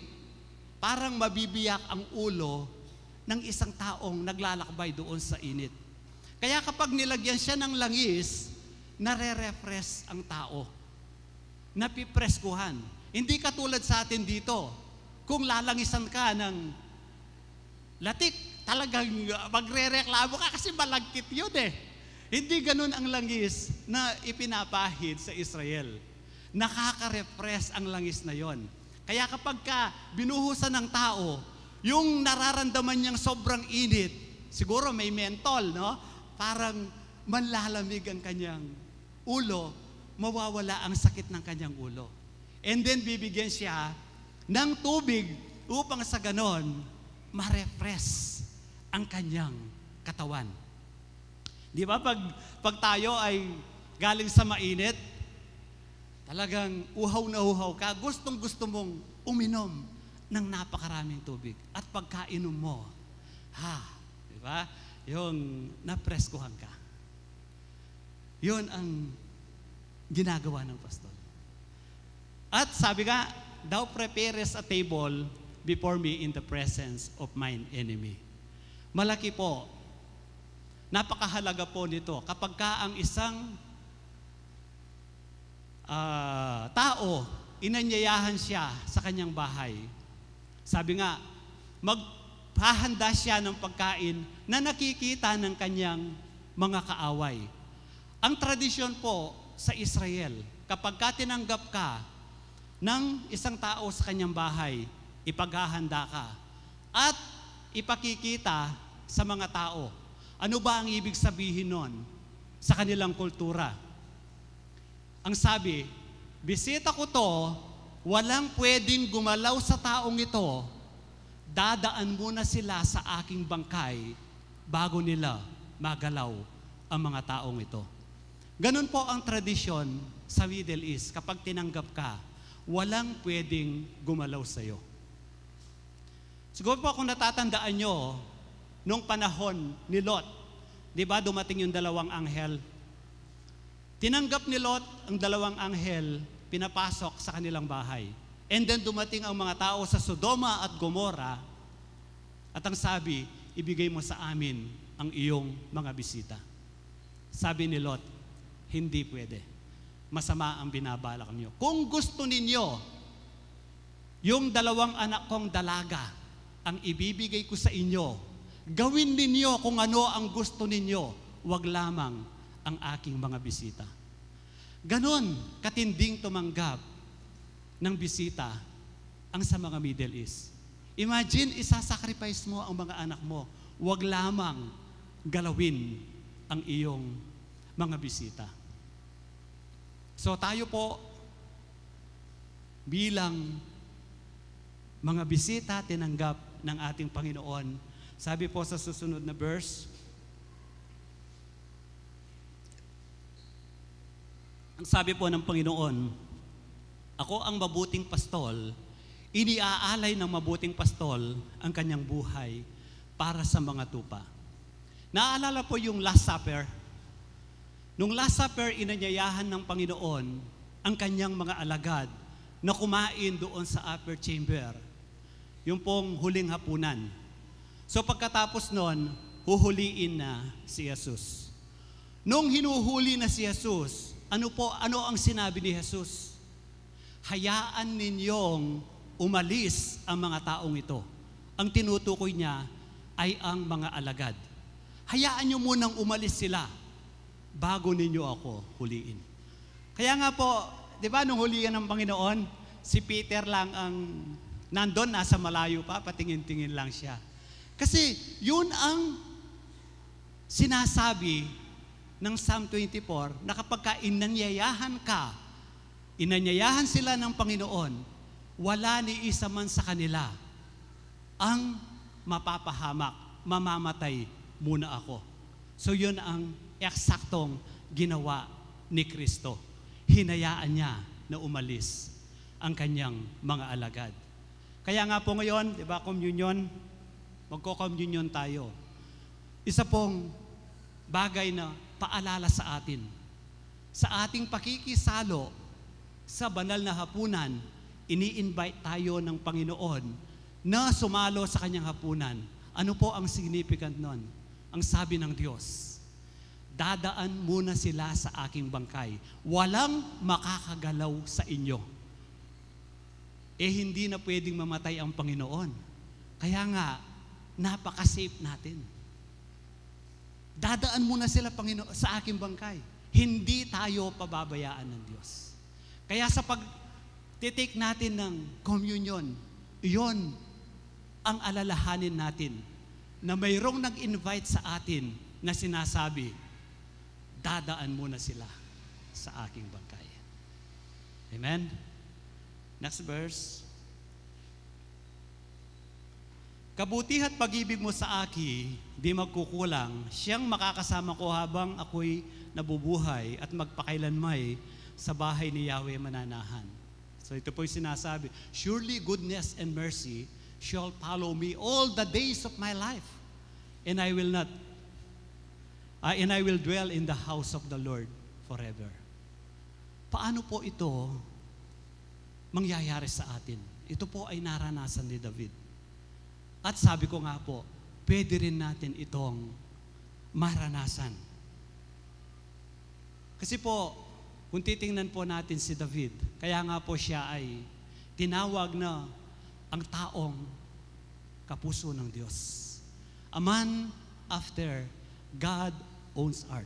parang mabibiyak ang ulo ng isang taong naglalakbay doon sa init. Kaya kapag nilagyan siya ng langis, nare-refresh ang tao. Napipreskuhan. Hindi katulad sa atin dito. Kung lalangisan ka ng latik, talagang magre-reklamo ka kasi malagkit yun eh. Hindi ganun ang langis na ipinapahid sa Israel. Nakaka-refresh ang langis na yon. Kaya kapag ka binuhusan ng tao, yung nararamdaman niyang sobrang init, siguro may mentol, no? Parang manlalamig ang kanyang ulo, mawawala ang sakit ng kanyang ulo. And then bibigyan siya ng tubig upang sa ganon, ma-refresh ang kanyang katawan. Di ba? Pag tayo ay galing sa mainit, talagang uhaw na uhaw ka, gustong-gusto mong uminom ng napakaraming tubig. At pagkainom mo, di ba? Yung napreskuhan ka. Yun ang ginagawa ng pastor. At sabi nga, thou preparest a table before me in the presence of mine enemy. Malaki po. Napakahalaga po nito. Kapag ka ang isang tao, inanyayahan siya sa kanyang bahay, sabi nga, maghahanda siya ng pagkain na nakikita ng kanyang mga kaaway. Ang tradisyon po sa Israel, kapag ka tinanggap ka ng isang tao sa kanyang bahay, ipaghahanda ka at ipakikita sa mga tao. Ano ba ang ibig sabihin nun sa kanilang kultura? Ang sabi, bisita ko to, walang pwedeng gumalaw sa taong ito, dadaan muna sila sa aking bangkay bago nila magalaw ang mga taong ito. Ganun po ang tradisyon sa Middle East. Kapag tinanggap ka, walang pwedeng gumalaw sa iyo. Siguro po kung natatandaan nyo, nung panahon ni Lot, di ba dumating yung dalawang anghel? Tinanggap ni Lot ang dalawang anghel, pinapasok sa kanilang bahay. And then dumating ang mga tao sa Sodoma at Gomora, at ang sabi, ibigay mo sa amin ang iyong mga bisita. Sabi ni Lot, hindi pwede. Masama ang binabalak niyo. Kung gusto ninyo, yung dalawang anak kong dalaga, ang ibibigay ko sa inyo, gawin ninyo kung ano ang gusto ninyo, wag lamang ang aking mga bisita. Ganon katinding tumanggap ng bisita ang sa mga Middle East. Imagine, isasacrifice mo ang mga anak mo, wag lamang galawin ang iyong mga bisita. So tayo po, bilang mga bisita tinanggap ng ating Panginoon, sabi po sa susunod na verse, ang sabi po ng Panginoon, ako ang mabuting pastol, iniaalay ng mabuting pastol ang kanyang buhay para sa mga tupa. Naaalala po yung Last Supper. Nung Last Supper, inanyayahan ng Panginoon ang kanyang mga alagad na kumain doon sa upper chamber. Yung pong huling hapunan. So pagkatapos nun, huhuliin na si Jesus. Nung hinuhuli na si Jesus, ano ang sinabi ni Jesus? Hayaan ninyong umalis ang mga taong ito. Ang tinutukoy niya ay ang mga alagad. Hayaan niyo munang umalis sila bago ninyo ako huliin. Kaya nga po, di ba nung hulihan ng Panginoon, si Peter lang ang nandun, nasa malayo pa, patingin-tingin lang siya. Kasi yun ang sinasabi ng Psalm 24 na kapag ka inanyayahan sila ng Panginoon, wala ni isa man sa kanila ang mapapahamak, mamamatay muna ako. So yun ang eksaktong ginawa ni Kristo. Hinayaan niya na umalis ang kanyang mga alagad. Kaya nga po ngayon, di ba, communion, magko-communion tayo. Isa pong bagay na paalala sa atin. Sa ating pakikisalo sa banal na hapunan, ini-invite tayo ng Panginoon na sumalo sa kanyang hapunan. Ano po ang significant nun? Ang sabi ng Diyos, dadaan muna sila sa aking bangkay. Walang makakagalaw sa inyo. Hindi na pwedeng mamatay ang Panginoon. Kaya nga, napaka-safe natin. Dadaan muna sila sa aking bangkay. Hindi tayo pababayaan ng Diyos. Kaya sa pag-take natin ng communion, iyon ang alalahanin natin na mayroong nag-invite sa atin na sinasabi, dadaan muna sila sa aking bangkay. Amen? Next verse. Kabuti at pag-ibig mo sa akin, di magkukulang. Siyang makakasama ko habang ako'y nabubuhay at magpakailanmay sa bahay ni Yahweh mananahan. So ito po'y sinasabi, surely goodness and mercy shall follow me all the days of my life, and I will dwell in the house of the Lord forever. Paano po ito mangyayari sa atin? Ito po ay naranasan ni David. At sabi ko nga po, pwede rin natin itong maranasan. Kasi po, kung titingnan po natin si David, kaya nga po siya ay tinawag na ang taong kapuso ng Diyos. A man after God owns heart.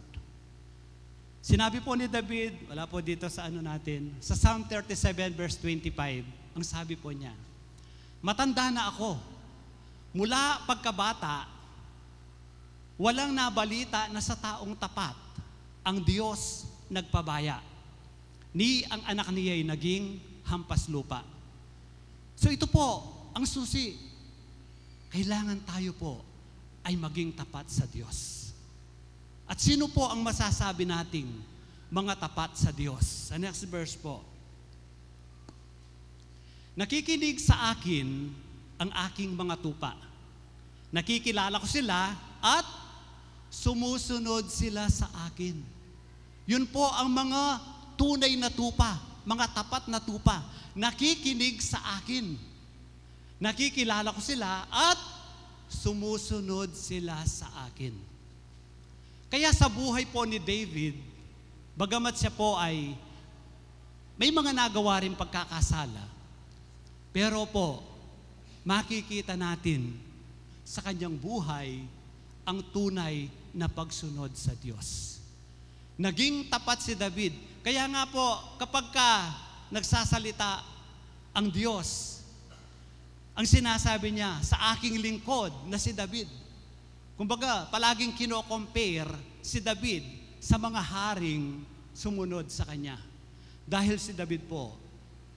Sinabi po ni David, wala po dito sa natin, sa Psalm 37 verse 25, ang sabi po niya, matanda na ako, mula pagkabata, walang nabalita na sa taong tapat, ang Diyos nagpabaya, ni ang anak niya ay naging hampas lupa. So ito po, ang susi. Kailangan tayo po ay maging tapat sa Diyos. At sino po ang masasabi nating mga tapat sa Diyos? Sa next verse po. Nakikinig sa akin ang aking mga tupa. Nakikilala ko sila at sumusunod sila sa akin. Yun po ang mga tunay na tupa, mga tapat na tupa. Nakikinig sa akin. Nakikilala ko sila at sumusunod sila sa akin. Kaya sa buhay po ni David, bagamat siya po ay may mga nagawa rin pagkakasala, pero po, makikita natin sa kanyang buhay ang tunay na pagsunod sa Diyos. Naging tapat si David. Kaya nga po, kapag nagsasalita ang Diyos, ang sinasabi niya sa aking lingkod na si David. Kumbaga, palaging kino-compare si David sa mga haring sumunod sa kanya. Dahil si David po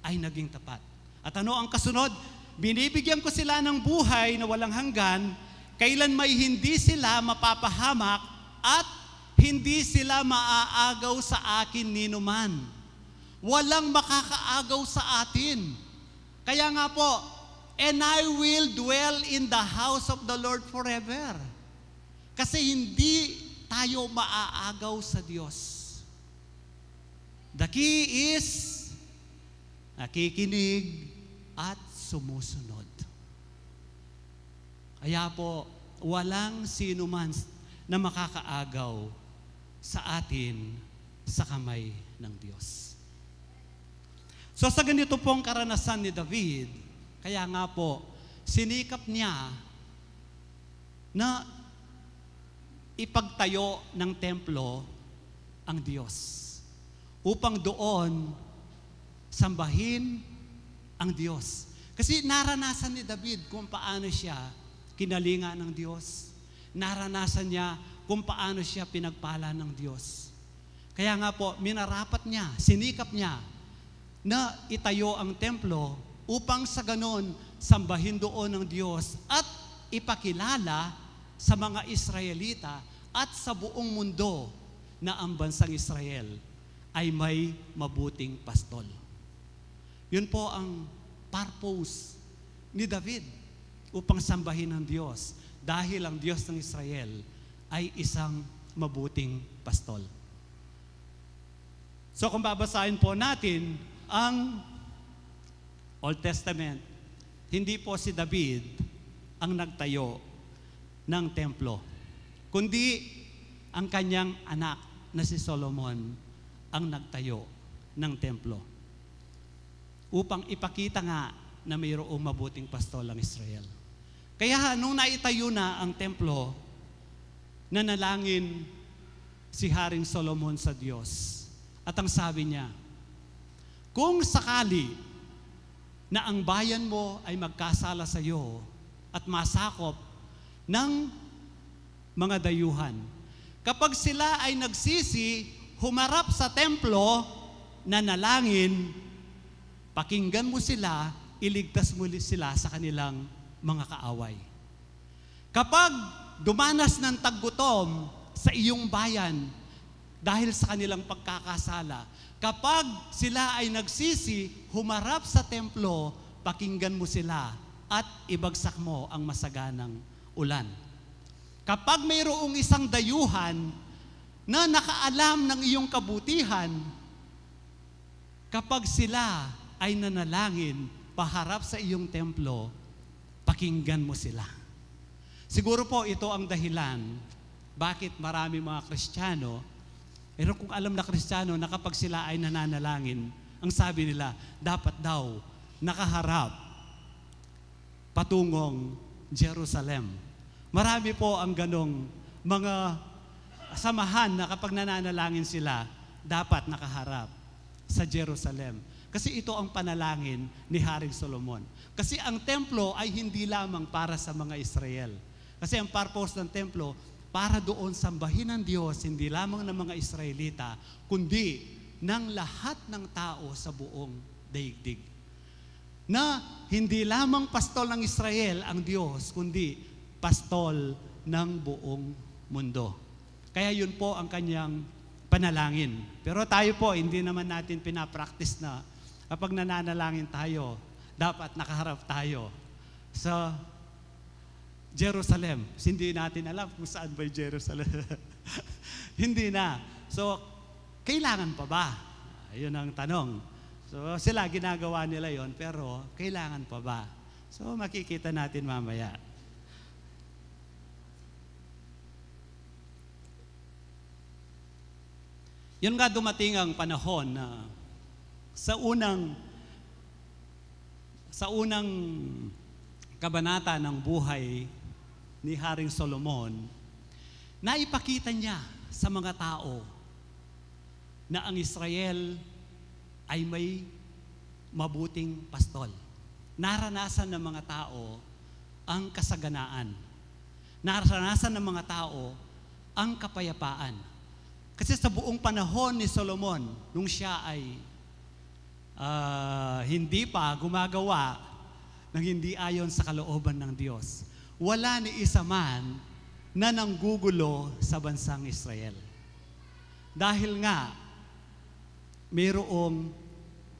ay naging tapat. At ano ang kasunod? Binibigyan ko sila ng buhay na walang hanggan, kailan may hindi sila mapapahamak at hindi sila maaagaw sa akin ninuman. Walang makakaagaw sa atin. Kaya nga po, and I will dwell in the house of the Lord forever. Kasi hindi tayo maaagaw sa Diyos. The key is nakikinig at sumusunod. Kaya po, walang sino man na makakaagaw sa atin sa kamay ng Diyos. So sa ganito pong karanasan ni David, kaya nga po, sinikap niya na ipagtayo ng templo ang Diyos upang doon sambahin ang Diyos. Kasi naranasan ni David kung paano siya kinalinga ng Diyos. Naranasan niya kung paano siya pinagpala ng Diyos. Kaya nga po, minarapat niya, sinikap niya na itayo ang templo upang sa ganon sambahin doon ng Diyos at ipakilala sa mga Israelita at sa buong mundo na ang bansang Israel ay may mabuting pastol. Yun po ang purpose ni David upang sambahin ang Diyos dahil ang Diyos ng Israel ay isang mabuting pastol. So kung babasahin po natin ang Old Testament, hindi po si David ang nagtayo ng templo, kundi ang kanyang anak na si Solomon ang nagtayo ng templo upang ipakita nga na mayroong mabuting pastol ang Israel. Kaya nung naitayo na ang templo, nanalangin si Haring Solomon sa Diyos at ang sabi niya, kung sakali na ang bayan mo ay magkasala sa iyo at masakop ng mga dayuhan, kapag sila ay nagsisi, humarap sa templo, nanalangin, pakinggan mo sila, iligtas mo sila sa kanilang mga kaaway. Kapag dumanas ng taggutom sa iyong bayan dahil sa kanilang pagkakasala, kapag sila ay nagsisi, humarap sa templo, pakinggan mo sila at ibagsak mo ang masaganang ulan. Kapag mayroong isang dayuhan na nakaalam ng iyong kabutihan, kapag sila ay nanalangin paharap sa iyong templo, pakinggan mo sila. Siguro po ito ang dahilan bakit marami mga Kristiyano, pero kung alam na Kristiyano na kapag sila ay nananalangin, ang sabi nila, dapat daw nakaharap patungong Jerusalem. Marami po ang ganong mga samahan na kapag nananalangin sila, dapat nakaharap sa Jerusalem. Kasi ito ang panalangin ni Haring Solomon. Kasi ang templo ay hindi lamang para sa mga Israel. Kasi ang purpose ng templo, para doon sambahin ng Diyos, hindi lamang ng mga Israelita, kundi ng lahat ng tao sa buong daigdig. Na hindi lamang pastol ng Israel ang Diyos, kundi pastol ng buong mundo. Kaya yun po ang kanyang panalangin. Pero tayo po, hindi naman natin pinapractice na kapag nananalangin tayo, dapat nakaharap tayo sa Jerusalem. Hindi natin alam kung saan ba Jerusalem. Hindi na. So, kailangan pa ba? Ayun ang tanong. So, sila ginagawa nila yon, pero kailangan pa ba? So, makikita natin mamaya. Yun nga dumating ang panahon na sa unang kabanata ng buhay ni Haring Solomon, naipakita niya sa mga tao na ang Israel ay may mabuting pastol. Naranasan ng mga tao ang kasaganaan. Naranasan ng mga tao ang kapayapaan. Kasi sa buong panahon ni Solomon, nung siya ay hindi pa gumagawa ng hindi ayon sa kalooban ng Diyos, wala ni isa man na nanggugulo sa bansang Israel. Dahil nga, mayroong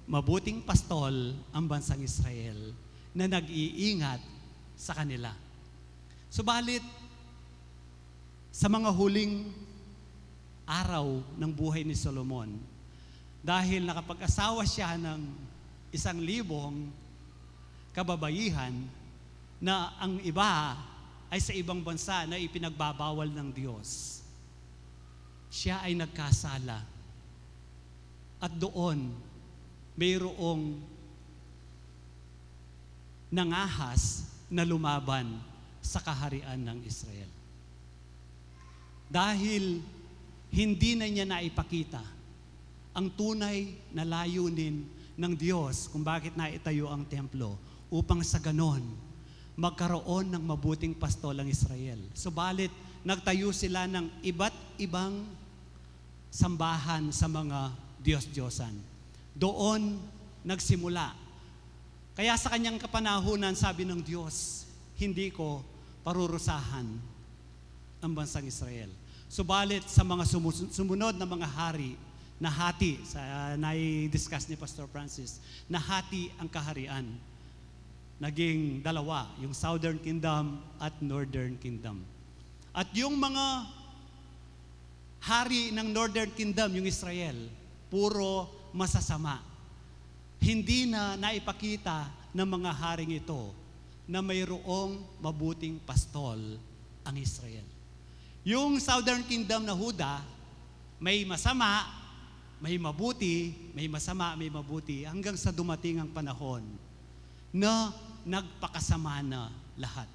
mabuting pastol ang bansang Israel na nag-iingat sa kanila. Subalit, sa mga huling araw ng buhay ni Solomon, dahil nakapag-asawa siya ng 1,000 kababaihan na ang iba ay sa ibang bansa na ipinagbabawal ng Diyos, siya ay nagkasala. At doon, mayroong nangahas na lumaban sa kaharian ng Israel. Dahil hindi na niya naipakita ang tunay na layunin ng Diyos kung bakit naitayo ang templo, upang sa ganon magkaroon ng mabuting pastol ang Israel. Subalit, nagtayo sila ng iba't ibang sambahan sa mga Diyos-Diyosan. Doon nagsimula. Kaya sa kanyang kapanahunan, sabi ng Diyos, hindi ko parurusahan ang bansang Israel. Subalit sa mga sumunod na mga hari, nahati, nai-discuss ni Pastor Francis, nahati ang kaharian. Naging dalawa, yung Southern Kingdom at Northern Kingdom. At yung mga hari ng Northern Kingdom, yung Israel, puro masasama. Hindi na naipakita ng mga haring ito na mayroong mabuting pastol ang Israel. Yung Southern Kingdom na Huda, may masama, may mabuti, may masama, may mabuti, hanggang sa dumating ang panahon na nagpakasama na lahat.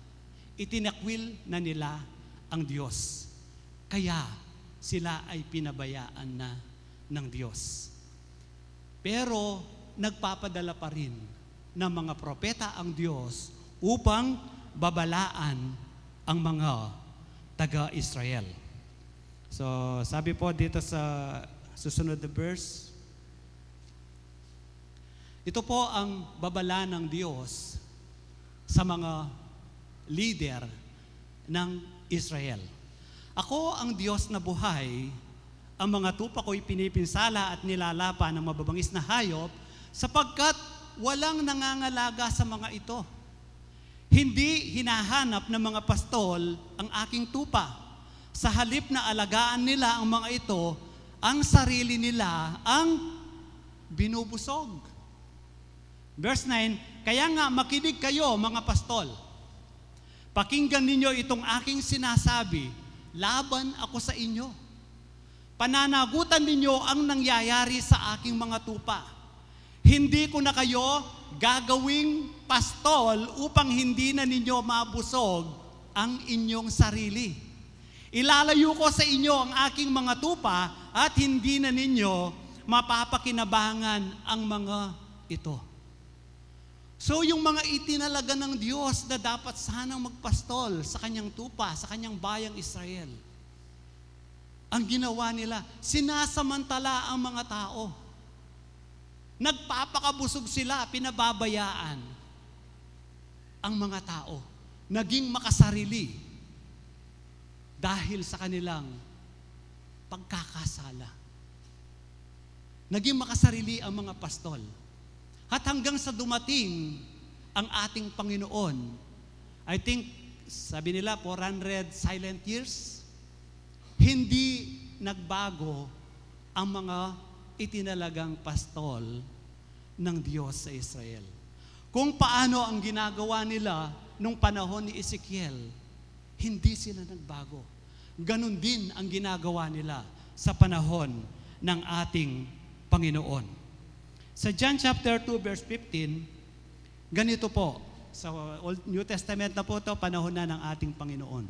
Itinakwil na nila ang Diyos. Kaya sila ay pinabayaan na ng Diyos. Pero nagpapadala pa rin ng mga propeta ang Diyos upang babalaan ang mga taga-Israel. So, sabi po dito sa susunod na verse, ito po ang babala ng Diyos sa mga leader ng Israel. Ako ang Diyos na buhay, ang mga tupa ko'y pinipinsala at nilalapa ng mababangis na hayop, sapagkat walang nangangalaga sa mga ito. Hindi hinahanap ng mga pastol ang aking tupa. Sa halip na alagaan nila ang mga ito, ang sarili nila ang binubusog. Verse 9, kaya nga makinig kayo mga pastol. Pakinggan ninyo itong aking sinasabi, laban ako sa inyo. Pananagutan ninyo ang nangyayari sa aking mga tupa. Hindi ko na kayo gagawing pastol upang hindi na ninyo mabusog ang inyong sarili. Ilalayo ko sa inyo ang aking mga tupa at hindi na ninyo mapapakinabangan ang mga ito. So yung mga itinalaga ng Diyos na dapat sanang magpastol sa kanyang tupa, sa kanyang bayang Israel, ang ginawa nila, sinasamantala ang mga tao. Nagpapakabusog sila, pinababayaan ang mga tao. Naging makasarili dahil sa kanilang pagkakasala. Naging makasarili ang mga pastol. At hanggang sa dumating ang ating Panginoon, I think, sabi nila, 400 silent years, hindi nagbago ang mga itinalagang pastol ng Diyos sa Israel. Kung paano ang ginagawa nila nung panahon ni Ezekiel, hindi sila nagbago. Ganon din ang ginagawa nila sa panahon ng ating Panginoon. Sa John chapter 2 verse 15, ganito po, sa New Testament na po ito, panahon na ng ating Panginoon.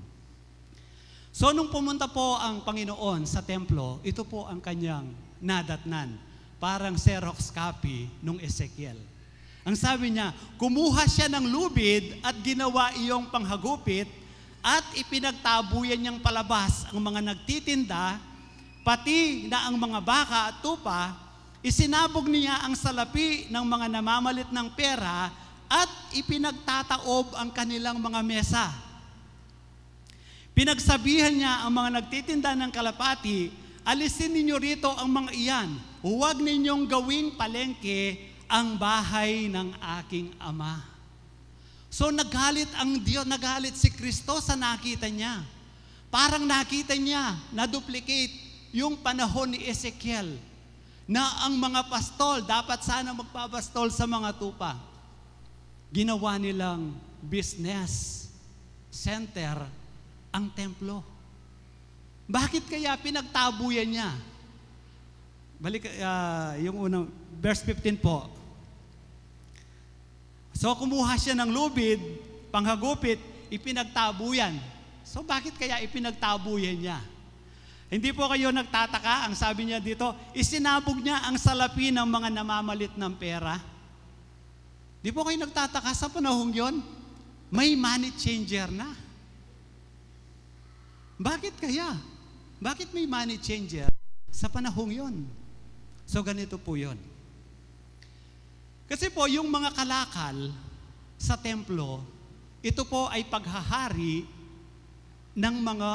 So nung pumunta po ang Panginoon sa templo, ito po ang kanyang nadatnan. Parang Xerox copy nung Ezekiel. Ang sabi niya, kumuha siya ng lubid at ginawa iyong panghagupit at ipinagtabuyan niyang palabas ang mga nagtitinda, pati na ang mga baka at tupa. Isinabog niya ang salapi ng mga namamalit ng pera at ipinagtataob ang kanilang mga mesa. Pinagsabihan niya ang mga nagtitinda ng kalapati, alisin ninyo rito ang mga iyan. Huwag ninyong gawing palengke ang bahay ng aking Ama. So nagalit ang Diyos, nagalit si Kristo sa nakita niya. Parang nakita niya na duplicate yung panahon ni Ezekiel na ang mga pastol dapat sana magpapastol sa mga tupa. Ginawa nilang business center ang templo. Bakit kaya pinagtabuyan niya? Balik yung unang verse 15 po. So kumuha siya ng lubid, panghagupit, ipinagtabuyan. So bakit kaya ipinagtabuyan niya? Hindi po kayo nagtataka, ang sabi niya dito, isinabog niya ang salapi ng mga namamalit ng pera. Di po kayo nagtataka sa panahong yon? May money changer na. Bakit kaya? Bakit may money changer sa panahong yon? So ganito po yon. Kasi po yung mga kalakal sa templo, ito po ay paghahari ng mga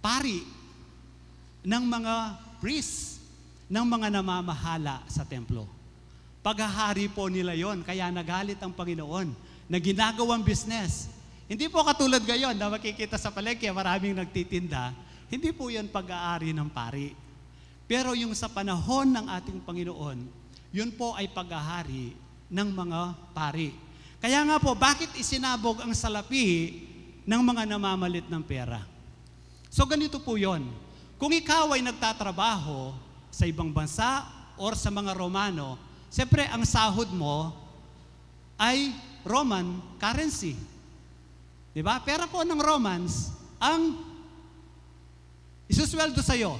pari, ng mga priests, ng mga namamahala sa templo. Paghahari po nila yon, kaya nagalit ang Panginoon na ginagawang business. Hindi po katulad ngayon na makikita sa palengke, maraming nagtitinda. Hindi po yun pag-aari ng pari. Pero yung sa panahon ng ating Panginoon, yun po ay paghahari ng mga pari. Kaya nga po, bakit isinabog ang salapi ng mga namamalit ng pera? So ganito po yun. Kung ikaw ay nagtatrabaho sa ibang bansa or sa mga Romano, siyempre ang sahod mo ay Roman currency. Diba? Pera po ng Romans ang isusweldo sa'yo.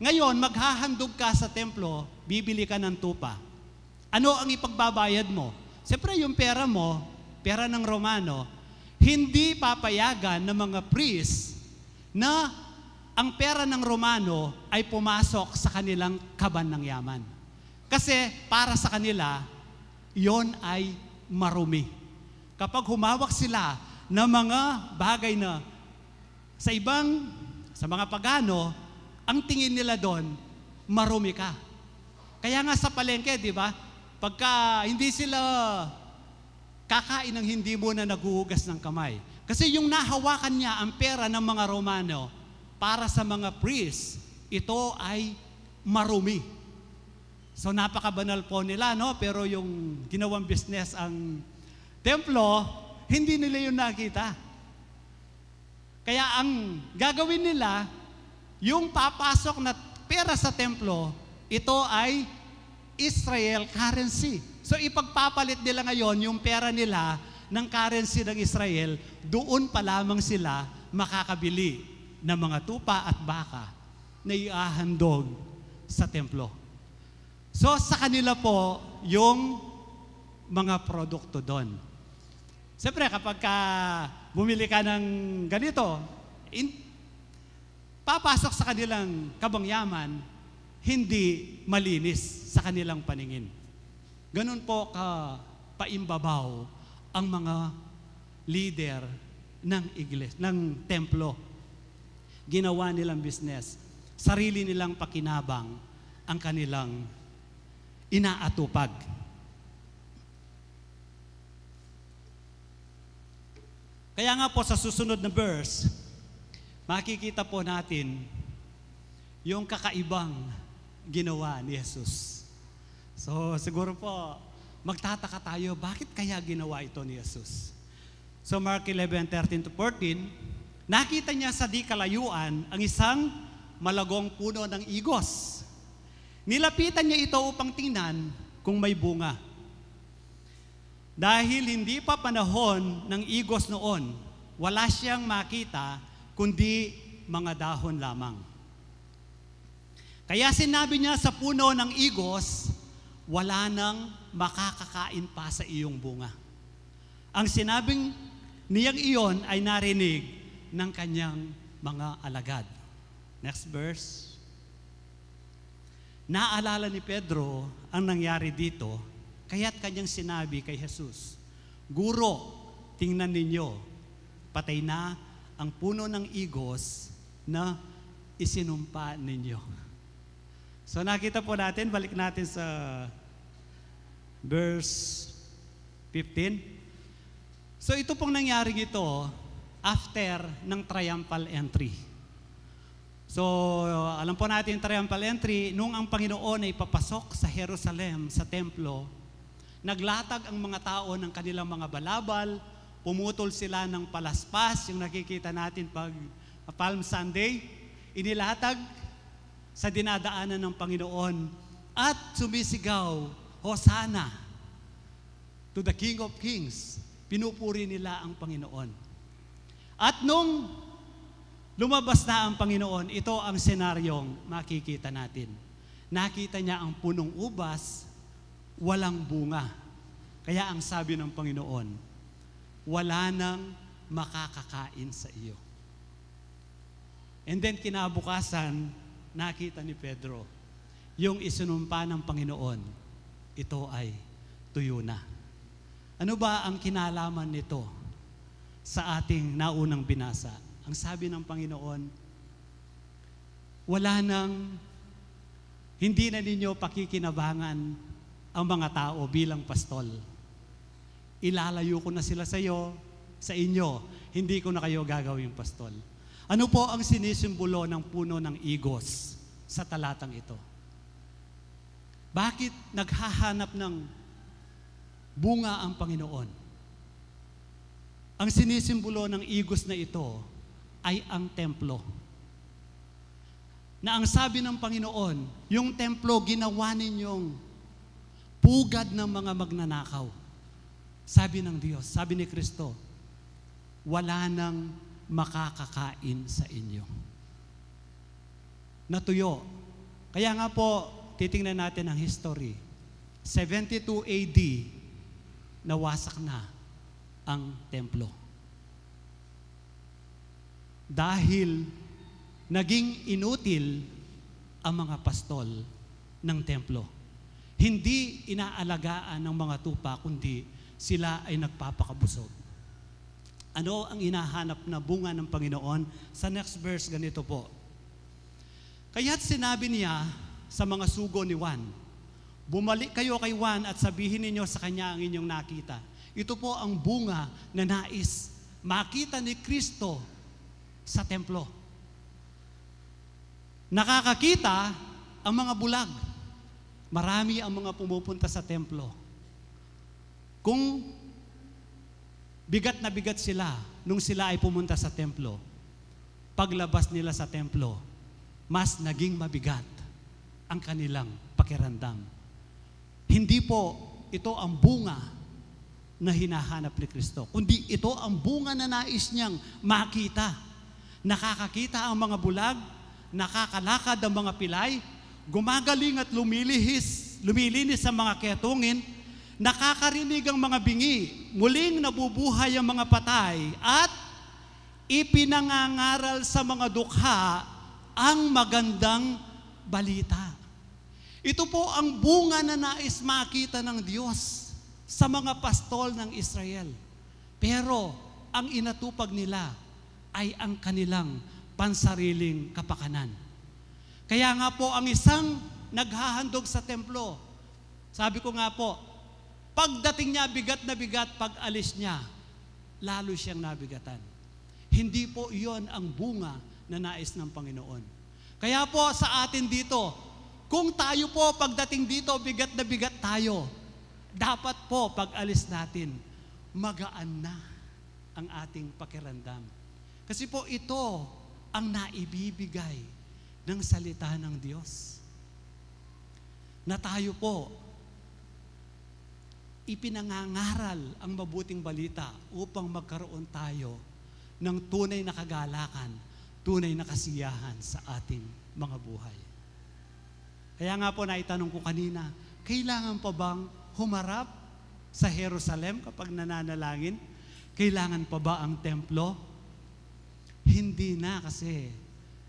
Ngayon, maghahandog ka sa templo, bibili ka ng tupa. Ano ang ipagbabayad mo? Siyempre, yung pera mo, pera ng Romano, hindi papayagan ng mga priest na ang pera ng Romano ay pumasok sa kanilang kaban ng yaman. Kasi para sa kanila, yon ay marumi. Kapag humawak sila ng mga bagay na sa mga pagano, ang tingin nila doon, marumi ka. Kaya nga sa palengke, di ba? Pagka hindi sila kakain ng hindi muna naguhugas ng kamay. Kasi yung nahawakan niya ang pera ng mga Romano para sa mga priests, ito ay marumi. So napakabanal po nila, no? Pero yung ginawang business ang templo, hindi nila yun nakita. Kaya ang gagawin nila, yung papasok na pera sa templo, ito ay Israel currency. So ipagpapalit nila ngayon yung pera nila ng currency ng Israel, doon pa lamang sila makakabili ng mga tupa at baka na iahandog sa templo. So sa kanila po yung mga produkto doon. Siyempre kapag bumili ka ng ganito, papasok sa kanilang kabangyaman, hindi malinis sa kanilang paningin. Ganun po paimbabaw ang mga leader ng iglesia, ng templo. Ginawa nilang business, sarili nilang pakinabang ang kanilang inaatupag. Kaya nga po sa susunod na verse, makikita po natin yung kakaibang ginawa ni Jesus. So siguro po, magtataka tayo, bakit kaya ginawa ito ni Jesus? So Mark 11:13-14, nakita niya sa di kalayuan ang isang malagong puno ng igos. Nilapitan niya ito upang tingnan kung may bunga. Dahil hindi pa panahon ng igos noon, wala siyang makita kundi mga dahon lamang. Kaya sinabi niya sa puno ng igos, wala nang makakakain pa sa iyong bunga. Ang sinabing niyang iyon ay narinig ng kanyang mga alagad. Next verse. Naalala ni Pedro ang nangyari dito, kaya't kanyang sinabi kay Jesus, Guro, tingnan ninyo, patay na ang puno ng igos na isinumpa ninyo. So nakita po natin, balik natin sa verse 15. So ito pong nangyari ito after ng triumphal entry. So alam po natin yung triumphal entry, nung ang Panginoon ay papasok sa Jerusalem, sa templo, naglatag ang mga tao ng kanilang mga balabal, pumutol sila ng palaspas, yung nakikita natin pag Palm Sunday, inilatag sa dinadaanan ng Panginoon at sumisigaw, Hosanna to the King of Kings. Pinupuri nila ang Panginoon. At nung lumabas na ang Panginoon, ito ang senaryong makikita natin. Nakita niya ang punong ubas, walang bunga. Kaya ang sabi ng Panginoon, wala nang makakakain sa iyo. And then kinabukasan, nakita ni Pedro, yung isinumpa ng Panginoon, ito ay tuyo na. Ano ba ang kinalaman nito sa ating naunang binasa? Ang sabi ng Panginoon, wala nang, hindi na ninyo pakikinabangan ang mga tao bilang pastol. Ilalayo ko na sila sa iyo, sa inyo, hindi ko na kayo gagawing pastol. Ano po ang sinisimbolo ng puno ng igos sa talatang ito? Bakit naghahanap ng bunga ang Panginoon? Ang sinisimbolo ng igos na ito ay ang templo. Na ang sabi ng Panginoon, yung templo ginawa ninyong pugad ng mga magnanakaw. Sabi ng Diyos, sabi ni Kristo, wala nang makakakain sa inyo. Natuyo. Kaya nga po, titingnan natin ang history. 72 AD, nawasak na ang templo. Dahil naging inutil ang mga pastol ng templo. Hindi inaalagaan ng mga tupa, kundi sila ay nagpapakabusog. Ano ang inahanap na bunga ng Panginoon? Sa next verse, ganito po. Kaya't sinabi niya sa mga sugo ni Juan, bumalik kayo kay Juan at sabihin ninyo sa kanya ang inyong nakita. Ito po ang bunga na nais makita ni Kristo sa templo. Nakakakita ang mga bulag. Marami ang mga pumupunta sa templo. Kung bigat na bigat sila nung sila ay pumunta sa templo, paglabas nila sa templo, mas naging mabigat ang kanilang pakiramdam. Hindi po ito ang bunga na hinahanap ni Kristo, kundi ito ang bunga na nais niyang makita. Nakakakita ang mga bulag, nakakalakad ang mga pilay, gumagaling at lumilinis sa mga ketungin, nakakarinig ang mga bingi, muling nabubuhay ang mga patay, at ipinangangaral sa mga dukha ang magandang balita. Ito po ang bunga na nais makita ng Diyos sa mga pastol ng Israel. Pero ang inatupag nila ay ang kanilang pansariling kapakanan. Kaya nga po ang isang naghahandog sa templo, sabi ko nga po, pagdating niya bigat na bigat, pag alis niya, lalo siyang nabigatan. Hindi po iyon ang bunga na nais ng Panginoon. Kaya po sa atin dito, kung tayo po pagdating dito, bigat na bigat tayo, dapat po pag alis natin, magaan na ang ating pakiramdam. Kasi po ito ang naibibigay ng salita ng Diyos. Na tayo po, ipinangangaral ang mabuting balita upang magkaroon tayo ng tunay na kagalakan, tunay na kasiyahan sa ating mga buhay. Kaya nga po naitanong ko kanina, kailangan pa bang humarap sa Jerusalem kapag nananalangin? Kailangan pa ba ang templo? Hindi na, kasi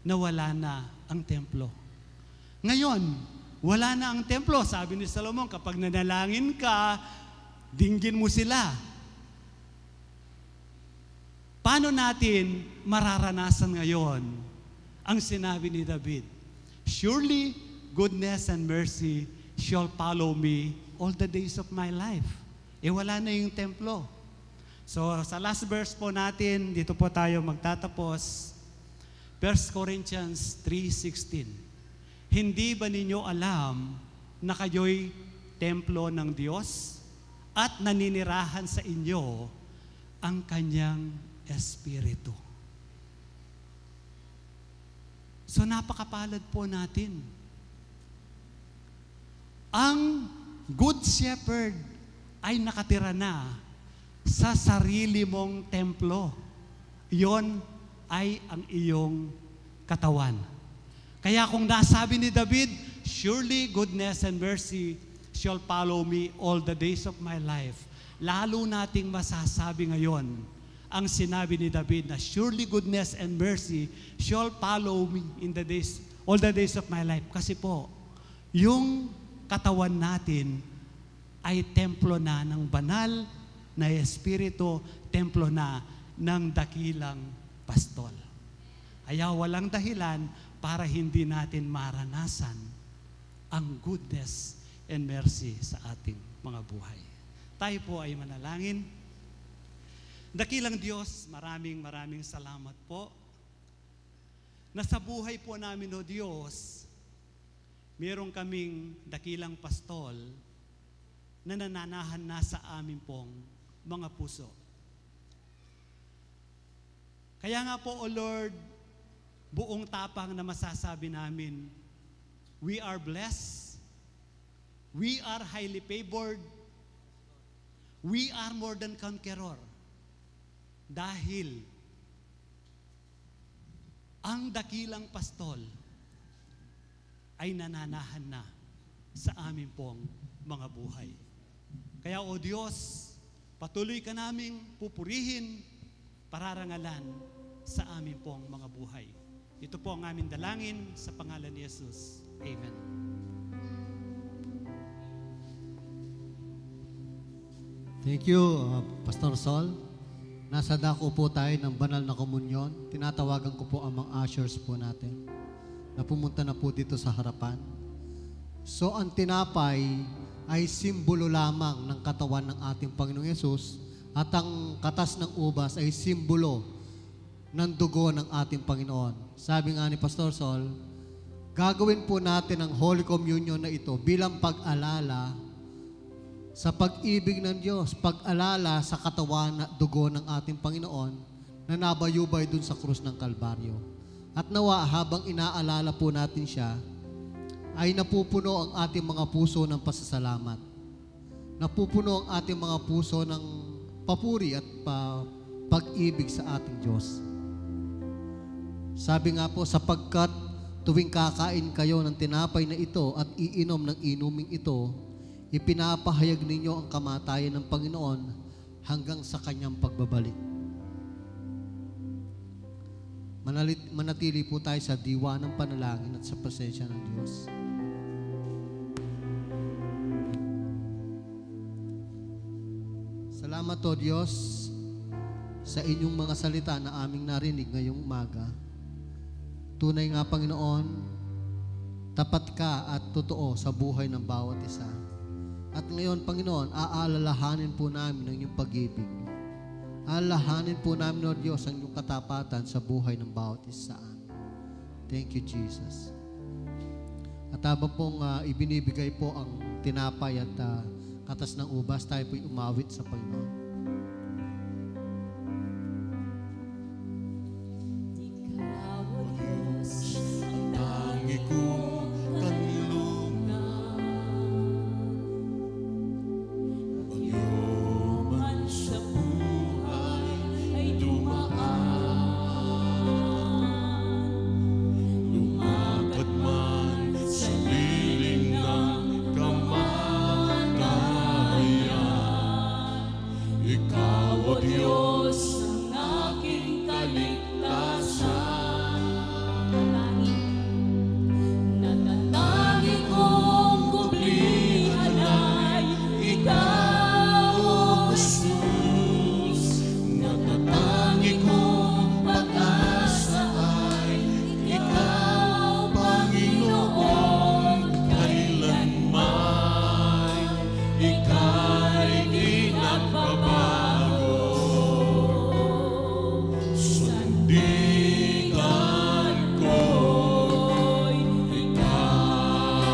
nawala na ang templo. Ngayon, wala na ang templo. Sabi ni Solomon, kapag nanalangin ka, dinggin mo sila. Paano natin mararanasan ngayon ang sinabi ni David? Surely, goodness and mercy shall follow me all the days of my life. Wala na yung templo. So, sa last verse po natin, dito po tayo magtatapos. 1 Corinthians 3:16. Hindi ba ninyo alam na kayo'y templo ng Diyos at naninirahan sa inyo ang Kanyang Espiritu? So, napakapalad po natin. Ang Good Shepherd ay nakatira na sa sarili mong templo. Iyon ay ang iyong katawan. Kaya kung nasabi ni David, surely goodness and mercy shall follow me all the days of my life. Lalo nating masasabi ngayon ang sinabi ni David na surely goodness and mercy shall follow me in the days, all the days of my life. Kasi po, yung katawan natin ay templo na ng banal na Espiritu, templo na ng dakilang pastol. Kaya walang dahilan para hindi natin maranasan ang goodness and mercy sa ating mga buhay. Tayo po ay manalangin. Dakilang Diyos, maraming salamat po na sa buhay po namin, O Diyos, meron kaming dakilang pastol na nananahan na sa amin pong mga puso. Kaya nga po, O Lord, buong tapang na masasabi namin, we are blessed, we are highly favored, we are more than conqueror. Dahil ang dakilang pastol ay nananahan na sa amin pong mga buhay. Kaya, O Diyos, patuloy ka naming pupurihin, pararangalan sa amin pong mga buhay. Ito po ang aming dalangin sa pangalan ni Jesus. Amen. Thank you, Pastor Sol. Nasa dako po tayo ng banal na komunyon. Tinatawagan ko po ang mga ushers po natin na pumunta na po dito sa harapan. So, ang tinapay ay simbolo lamang ng katawan ng ating Panginoong Yesus at ang katas ng ubas ay simbolo ng dugo ng ating Panginoon. Sabi nga ni Pastor Sol, gagawin po natin ang Holy Communion na ito bilang pag-alala sa pag-ibig ng Diyos, pag-alala sa katawan at dugo ng ating Panginoon na nabayubay dun sa krus ng Kalbaryo. At nawa, habang inaalala po natin siya, ay napupuno ang ating mga puso ng pasasalamat. Napupuno ang ating mga puso ng papuri at pag-ibig sa ating Diyos. Sabi nga po, sapagkat tuwing kakain kayo ng tinapay na ito at iinom ng inuming ito, ipinapahayag ninyo ang kamatayan ng Panginoon hanggang sa kanyang pagbabalik. Manatili po tayo sa diwa ng panalangin at sa presensya ng Diyos. Salamat o Diyos sa inyong mga salita na aming narinig ngayong umaga. Tunay nga, Panginoon, tapat ka at totoo sa buhay ng bawat isa. At ngayon, Panginoon, aalalahanin po namin ang iyong pag-ibig. Aalalahanin po namin, O Diyos, ang iyong katapatan sa buhay ng bawat isa. Thank you, Jesus. At habang pong ibinibigay po ang tinapay at katas ng ubas, tayo po'y umawit sa Panginoon. Ikaw O Diyos ng aking kaligtasan. Natatanging kong kublihan ay Ikaw, O Jesus. Natatanging kong pag-asa ay Ikaw, Panginoon, kailanman Ika'y di nagbabago. Sandigan ko'y Ikaw.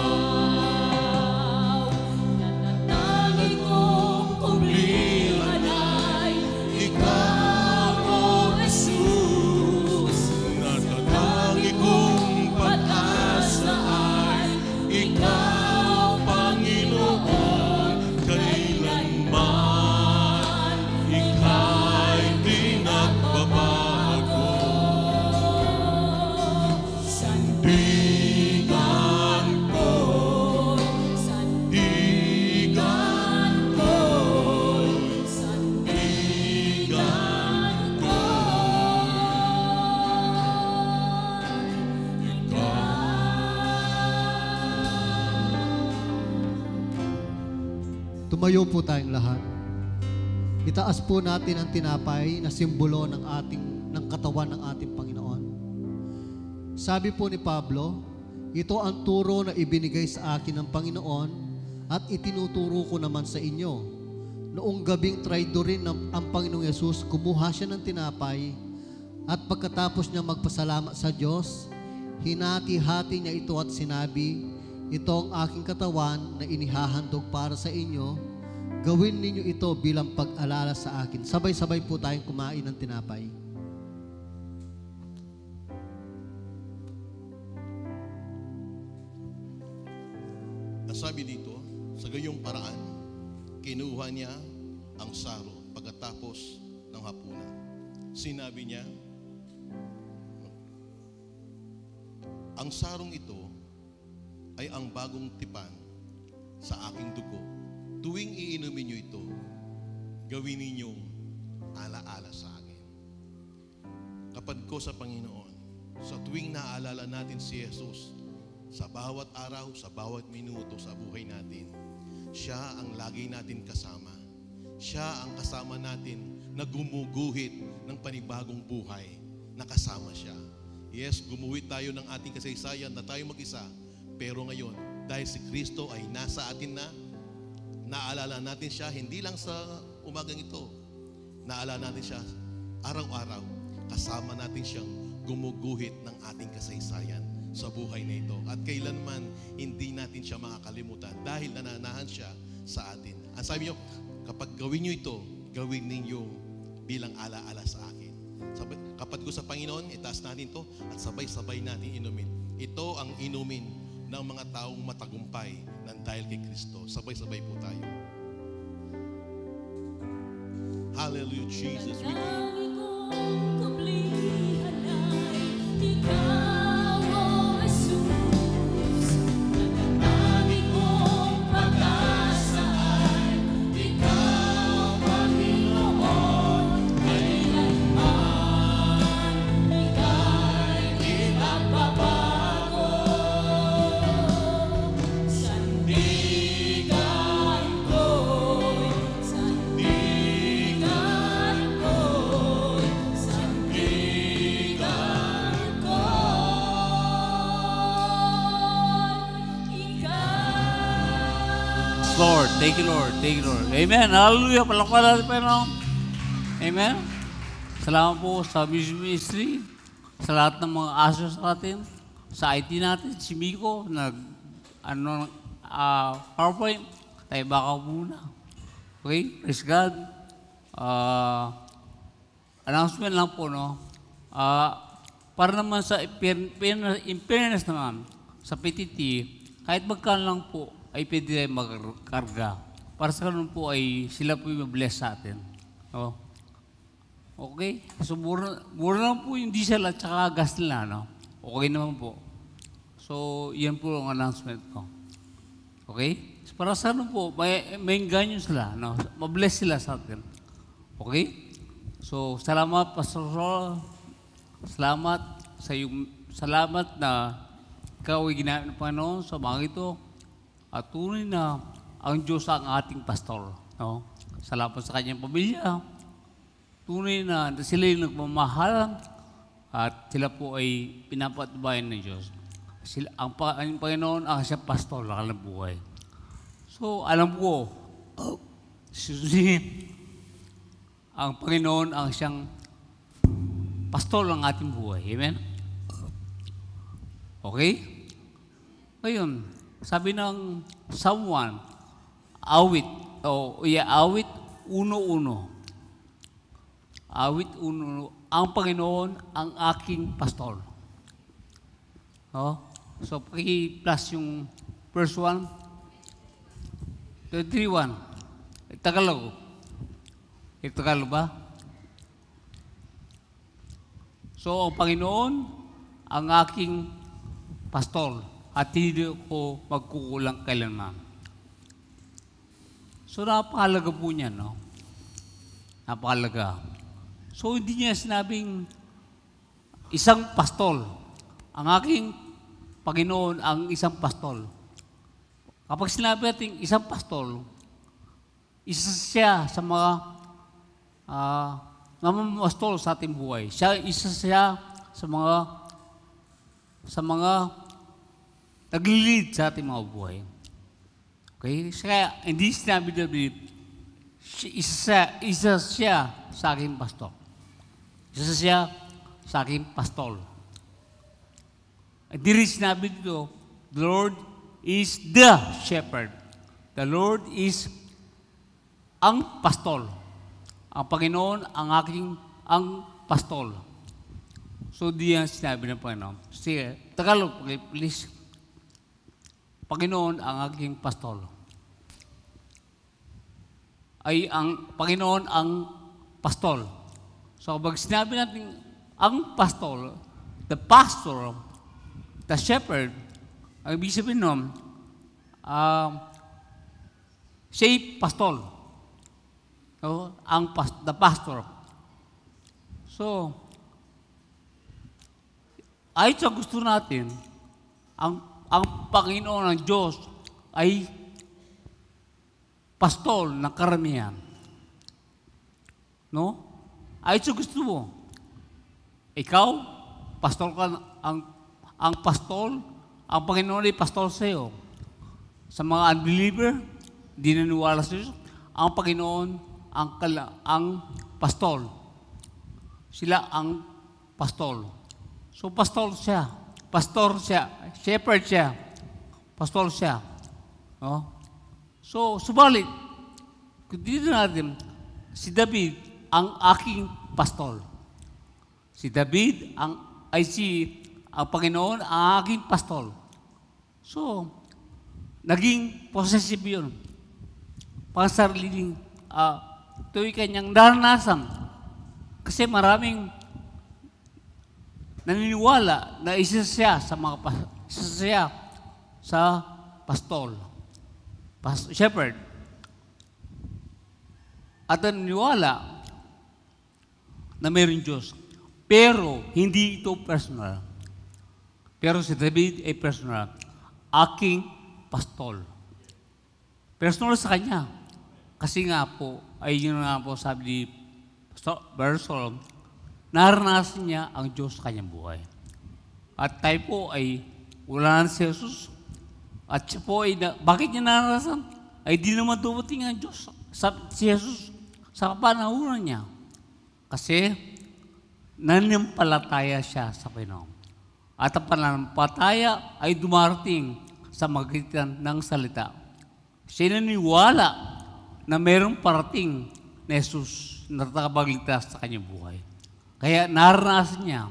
Natatanging kong kublihan ay Ikaw, O Jesus. Natatanging kong pag-asa ay Ikaw, Panginoon, kailanman Ika'y di nagbabago. Sandigan ko'y, sandigan ko'y, sandigan ko'y Ikaw. Tumayo po tayong lahat. Itaas po natin ang tinapay na simbolo ng katawan ng ating Panginoon. Sabi po ni Pablo, ito ang turo na ibinigay sa akin ng Panginoon at itinuturo ko naman sa inyo. Noong gabing traidorin ang Panginoong Yesus, kumuha siya ng tinapay at pagkatapos niya magpasalamat sa Diyos, hinati-hati niya ito at sinabi, ito ang aking katawan na inihahandog para sa inyo. Gawin ninyo ito bilang pag-alala sa akin. Sabay-sabay po tayong kumain ng tinapay. Ang sabi dito, sa gayong paraan, kinuha niya ang saro pagkatapos ng hapunan. Sinabi niya, ang sarong ito ay ang bagong tipan sa aking dugo. Tuwing iinumin niyo ito, gawin ninyong alaala sa akin. Kapag ko sa Panginoon, sa tuwing naaalala natin si Jesus, sa bawat araw, sa bawat minuto sa buhay natin, siya ang lagi natin kasama. Siya ang kasama natin na gumuguhit ng panibagong buhay, na kasama siya. Yes, gumuhit tayo ng ating kasaysayan na tayo mag-isa, pero ngayon, dahil si Kristo ay nasa atin na, naalala natin siya hindi lang sa umagang ito. Naalala natin siya araw-araw. Kasama natin siyang gumuguhit ng ating kasaysayan sa buhay na ito. At kailanman hindi natin siya makakalimutan dahil nananahan siya sa atin. Ang sabi niyo, kapag gawin niyo ito, gawin ninyo bilang alaala sa akin. Kapag ko sa Panginoon, itaas natin ito at sabay-sabay natin inumin. Ito ang inumin ng mga taong matagumpay ng dahil kay Kristo. Sabay-sabay po tayo. Hallelujah, Jesus. We Lord, thank you Lord, thank you Lord. Amen, hallelujah, palakpakan natin Panginoon. Amen. Salamat po sa Vision Ministry, sa lahat ng mga aso sa atin, sa IT natin, si Miko, PowerPoint, tayo baka muna. Okay, praise God. Announcement lang po, no? Para naman sa in fairness naman, sa PTT, kahit magkano lang po, ay pwede tayo magkarga. Para sa ganun po ay sila po yung bless sa atin. Oh. Okay? So, mura lang po yung diesel at saka gas nila, no? Okay naman po. So, yan po ang announcement ko. Okay? So, para sa ganun po, may ganyan sila, no? Mabless sila sa atin. Okay? So, salamat, Pastor Sol. Salamat sa iyong, salamat na ikaw ay ginamit ng Panginoon sa mga ito. At tunay na ang Diyos ang ating pastor. No? Salamat sa kanyang pamilya. Tunay na sila yung nagmamahal at sila po ay pinapatubayan ng Diyos. Sila, ang Panginoon ang siyang pastor ng kanilang buhay. So, alam ko, ang Panginoon ang siyang pastor ng ating buhay. Amen? Okay? Ngayon, sabi ng Psalm 1, awit 1:1. Awit 1:1, ang Panginoon ang aking pastor. Oh? So, paki-plus yung verse 1. 3:1. Tagalog. Tagalog ba? So, ang Panginoon ang aking pastor at hindi ko magkukulang kailanman. So, napakalaga po niya, no? Napakalaga. So, hindi niya sinabing isang pastor. Ang aking Panginoon ang isang pastor. Kapag sinabi natin isang pastor, isa siya sa mga namamastol sa ating buhay. Isa siya sa mga nag-lead sa ating mga buhay. Okay? Kaya hindi sinabi na isa siya sa aking pastor. Isa siya sa aking pastor. Hindi rin sinabi dito, the Lord is the shepherd. The Lord is ang pastor. Ang Panginoon ang pastor. So, di yan sinabi ng Panginoon. Sige, Tagalog, please. Panginoon ang aking pastor. Ay, ang Panginoon ang pastor. So, pag sinabi natin ang pastor, the pastor, the shepherd, ang ibig sabihin nun, siya'y pastor. So, the pastor. So, ayon sa gusto natin, ang Panginoon ng Diyos ay pastor ng karamihan. No? Ayon sa gusto mo. Ikaw, pastor ka, ang pastor, ang Panginoon ay pastor sa iyo. Sa mga unbeliever, di naniwala sa Diyos, ang Panginoon ang pastor. Sila ang pastor. So, pastor siya. Shepherd siya. Pastor siya. No? So, subalit, kung dito natin, si David ang aking pastor. Si David ang Panginoon ang aking pastor. So, naging possessive yun. Pangsariling, ito'y kanyang naranasan. Kasi maraming naniniwala na isa siya sa pastor, shepherd. At naniniwala na mayroong Diyos. Pero hindi ito personal. Pero si David ay personal. Aking pastor. Personal sa kanya. Kasi nga po, ay yun nga po sabi ni Brother, naranasan niya ang Diyos sa kanyang buhay. At tayo po ay wala na si Jesus. At siya po ay, bakit niya naranasan? Ay di naman dumating ang Diyos, si Jesus, sa kapanahunan niya. Kasi, nanampalataya siya sa Panginoon. At ang pananampalataya ay dumarating sa magitan ng salita. Siya naniniwala na mayroong parating na Jesus na nakapagligtas sa kanyang buhay. Kaya naranasan niya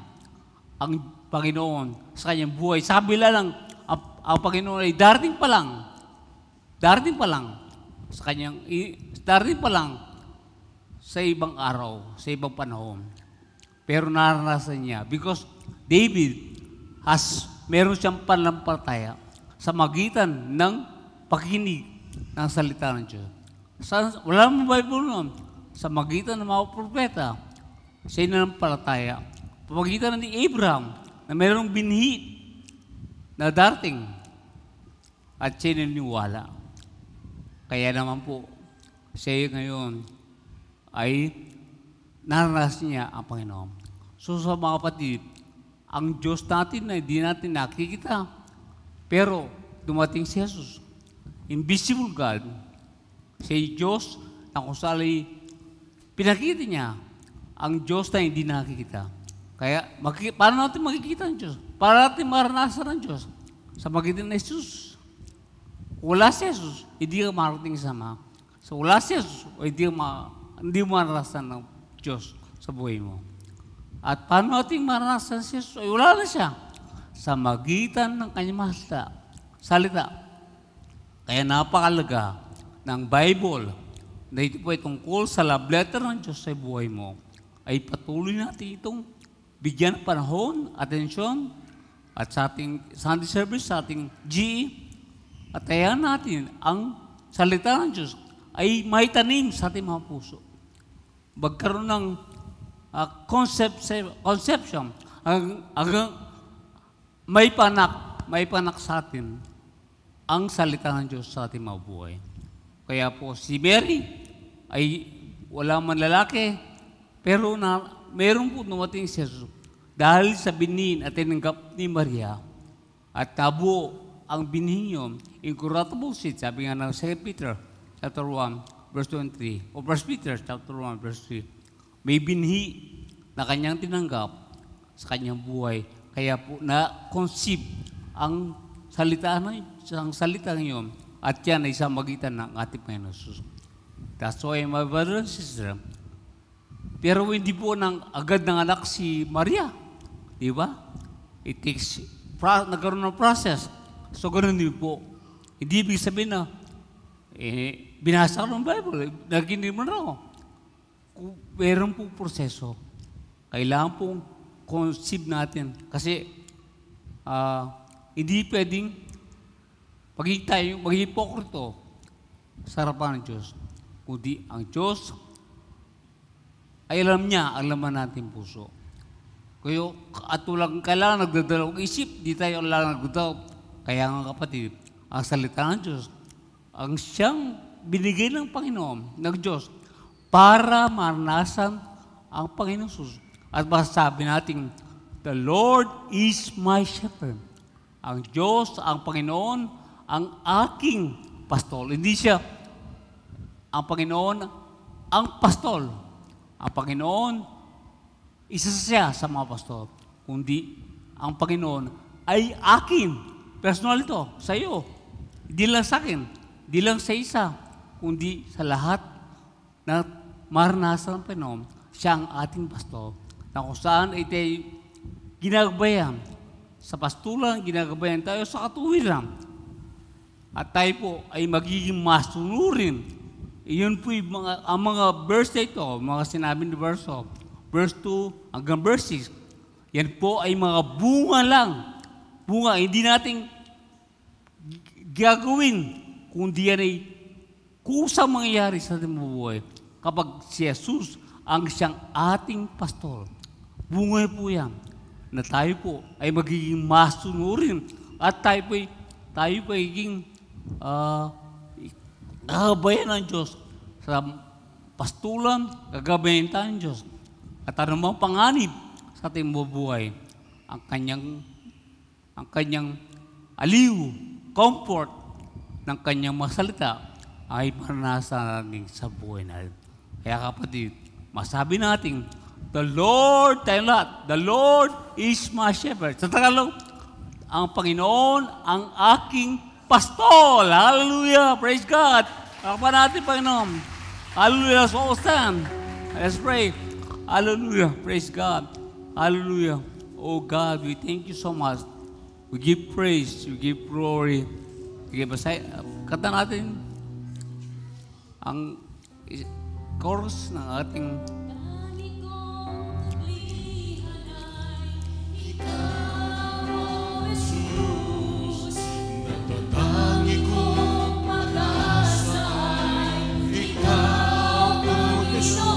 ang Panginoon sa kanyang buhay. Sa kabila lang, ang Panginoon ay darating pa lang sa ibang araw, sa ibang panahon. Pero naranasan niya because David meron siyang pananampalataya sa magitan ng pakikinig ng salita ng Diyos. Wala mong Bible noon. sa magitan ng mga propeta, sa inanampalataya, pamagitan ni Abraham na mayroong binhi na darating at siya naniniwala. Kaya naman po, siya ngayon ay naranasan niya ang Panginoon. So sa mga kapatid, ang Diyos natin na hindi natin nakikita, pero dumating si Jesus. Invisible God, si Diyos na kung sali pinakita niya ang Diyos na hindi nakikita. Kaya, paano natin makikita ang Diyos? Para natin maranasan ang Diyos sa magitan ng Jesus. Wala si Jesus, hindi ka marating sama. So wala si Jesus, hindi mo maranasan ng Diyos sa buhay mo. At paano natin maranasan si Jesus? Ay wala na siya. Sa magitan ng kanyang salita. Kaya napakalaga ng Bible na ito po ay tungkol sa love letter ng Diyos sa buhay mo. Ay patuloy natin itong bigyan ng panahon, atensyon, at sa ating Sunday service, sa ating GE, at ayan natin ang salita ng Diyos ay may tanim sa ating mga puso. Magkaroon ng conception hanggang may panak sa atin ang salita ng Diyos sa ating mga buhay. Kaya po si Mary ay wala man lalaki, pero meron po dumating si Jesus dahil sa binin at tinanggap ni Maria at tabuo ang binhi niyo, incorruptible seed, sabi nga ng 2 Peter chapter 1, verse 23, o 1 Peter chapter 1, verse 3, may binhi na kanyang tinanggap sa kanyang buhay. Kaya po na-conceive ang salita ngayon at yan ay sa magitan ng ating Panginoon Jesus. That's why, my brother and sister, pero hindi po agad ng anak si Maria. Di ba? It takes, nagkaroon ng process. So, ganoon din po. Hindi ibig sabihin na, binasa ko ng Bible, naginig mo na ako. Meron po proseso. Kailangan pong conceive natin. Kasi, hindi pwedeng mag-hipokrito sa harapan ng Diyos. Kundi ang Diyos ay alam niya ang laman natin puso. Kaya at walang kailangan nagdadalawang isip, di tayo lang nagdadalaw. Kaya nga kapatid, ang salita ng Diyos, ang siyang binigay ng Panginoon, ng Diyos, para maranasan ang Panginoon Jesus. At masasabi natin, the Lord is my shepherd. Ang Diyos, ang Panginoon, ang aking pastol. Hindi siya ang Panginoon, ang pastol. Ang Panginoon, isa siya sa mga pastol. Kundi ang Panginoon ay akin. Personal ito, sa iyo. Hindi lang sa akin, hindi lang sa isa, kundi sa lahat na maranasan ng Panginoon. Siya ang ating pastor, na kung saan ay tayo ginagabayan. Sa pastulan, ginagabayan tayo sa katuwiran. At tayo po ay magiging masunurin. Iyon po ang mga verse na ito, mga sinabi ni verse 2 hanggang verse 6. Yan po ay mga bunga lang. Bunga, hindi natin gagawin kundi yan ay kusang mangyayari sa ating buhay kapag si Jesus ang siyang ating pastor. Bunga po yan na tayo po ay magiging masunurin at tayo po ay magiging gagabayan ng Diyos sa pastulan, gagabayan tayo ng Diyos. At anumang panganib sa ating bubuhay, ang kanyang aliw, comfort ng kanyang masalita ay maranasan natin sa buhay natin. Kaya kapatid, masabi natin, the Lord, tayo lahat, the Lord is my shepherd. Sa Tagalog, ang Panginoon ang aking pastol. Hallelujah! Praise God! Kakapa natin, Panginoon. Hallelujah! Let's all stand. Let's pray. Hallelujah! Praise God! Hallelujah! Oh God, we thank you so much. We give praise, we give glory. Sige, kata natin ang chorus ng ating Natatangi kong pag-asa ay ikaw, Panginoon.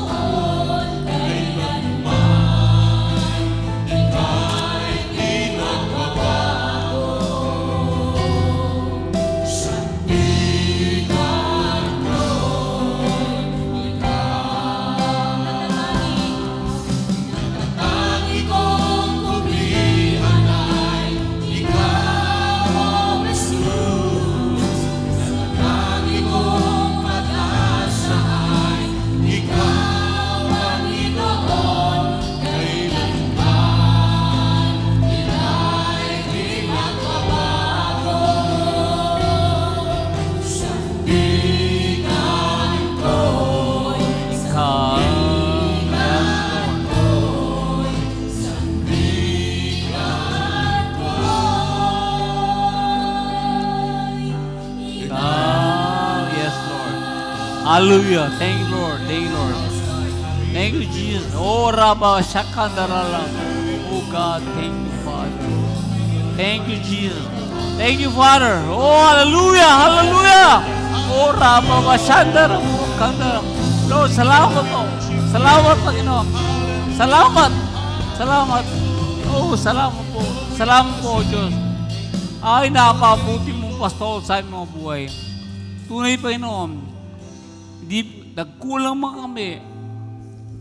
Hallelujah. Thank you, Lord. Thank you, Lord. Thank you, Jesus. Oh, Rabba Shakandarala. Oh, God. Thank you, Father. Thank you, Jesus. Thank you, Father. Oh, hallelujah. Hallelujah. Oh, Rabba Shandara. Lord, salamat po. Salamat, Panginoon. Salamat. Salamat. Oh, salamat po. Salamat po, Diyos. Ay, napakabuti mong pastol sa aming mga buhay. Tunay, Panginoon, hindi nagkulang man kami.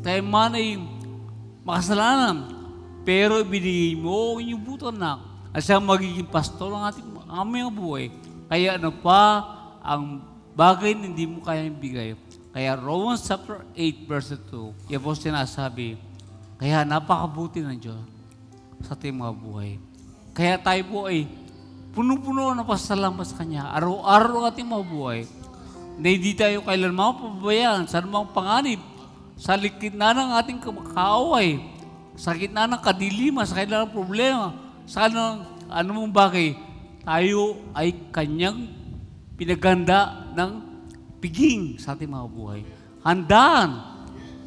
Tayo man ay makasalanan. Pero ibinigay mo ang inyong buto na at siya magiging pastol ng aming buhay. Kaya ano pa ang bagay na hindi mo kayang bigay. Kaya Romans chapter 8 verse 2, yan po sinasabi, kaya napakabuti ng Diyos sa ating mga buhay. Kaya tayo po ay puno-puno ng pasasalamat sa Kanya. Araw-araw ang ating mga buhay. Na hindi tayo kailanman pababayaan sa anumang panganib, sa gitna ng ating kaaway, sa gitna ng kadiliman, sa kailangang problema, sa anumang bagay, tayo ay Kanyang pinaganda ng piging sa ating mga buhay. Handaan.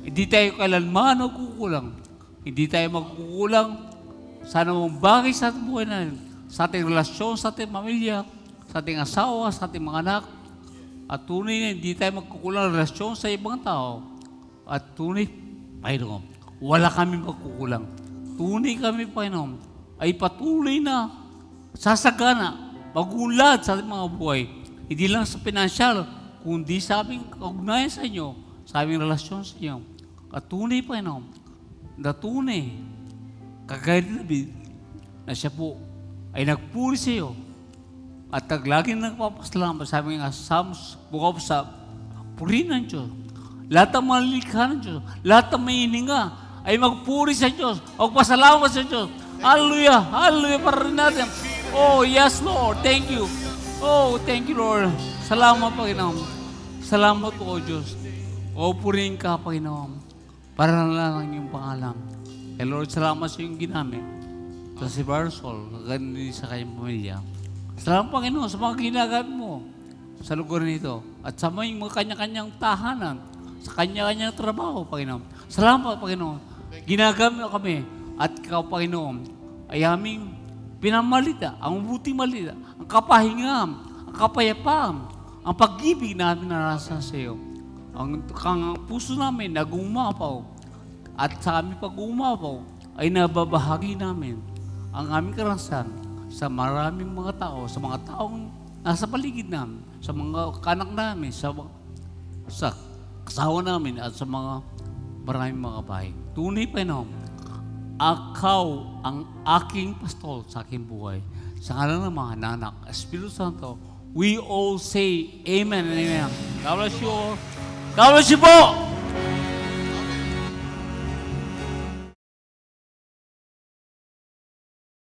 Hindi tayo kailanman magkukulang. Hindi tayo magkukulang sa anumang bagay sa ating buhay natin. Sa ating relasyon, sa ating pamilya, sa ating asawa, sa ating mga anak. At tunay na hindi tayo magkukulang relasyon sa ibang tao. At tunay, Panginoon, wala kami magkukulang. Tunay kami, Panginoon, ay patuloy na sasagana, magunlad sa ating mga buhay. Hindi lang sa pinansyal, kundi sa aming kaugnayan sa inyo, sa aming relasyon sa inyo. At tunay, Panginoon, na tunay, kagaya ni David, na siya po ay nagpuri sa iyo at laging nagpapasalamat sa aming Psalms, bukod sa purihin ng Diyos. Lahat ng mga likha ng Diyos, lahat ng may hininga ay magpuri sa Diyos, magpasalamat sa Diyos. Hallelujah! Hallelujah para rin natin. Oh, yes, Lord. Thank you. Oh, thank you, Lord. Salamat, Panginoon. Salamat po, Diyos. O, purihin ka, Panginoon. Para lang ang iyong pangalan. Kaya, Lord, salamat sa iyong ginamit. Sa si Barsol, ganun sa kanyang pamilya. Salamat, Panginoon, sa mga ginagamit mo sa lugar nito. At sa mga kanya-kanyang tahanan, sa kanya-kanyang trabaho, Panginoon. Salamat, Panginoon. Ginagamit kami. At ikaw, Panginoon, ay aming pinamalita, ang buting malita, ang kapahingam, ang kapayapaan, ang pag-ibig namin narasa sa iyo. Ang puso namin nag-umapaw at sa aming pag-umapaw ay nababahagi namin ang aming karanasan sa maraming mga tao, sa mga taong nasa paligid namin, sa mga kanak namin, sa kasawa namin at sa mga maraming mga bahay. Tunay, Panginoon, Akaw ang aking pastol sa aking buhay. Sa ngalan ng mga nanak, Espiritu Santo, we all say Amen and Amen. God bless you all. God bless you po!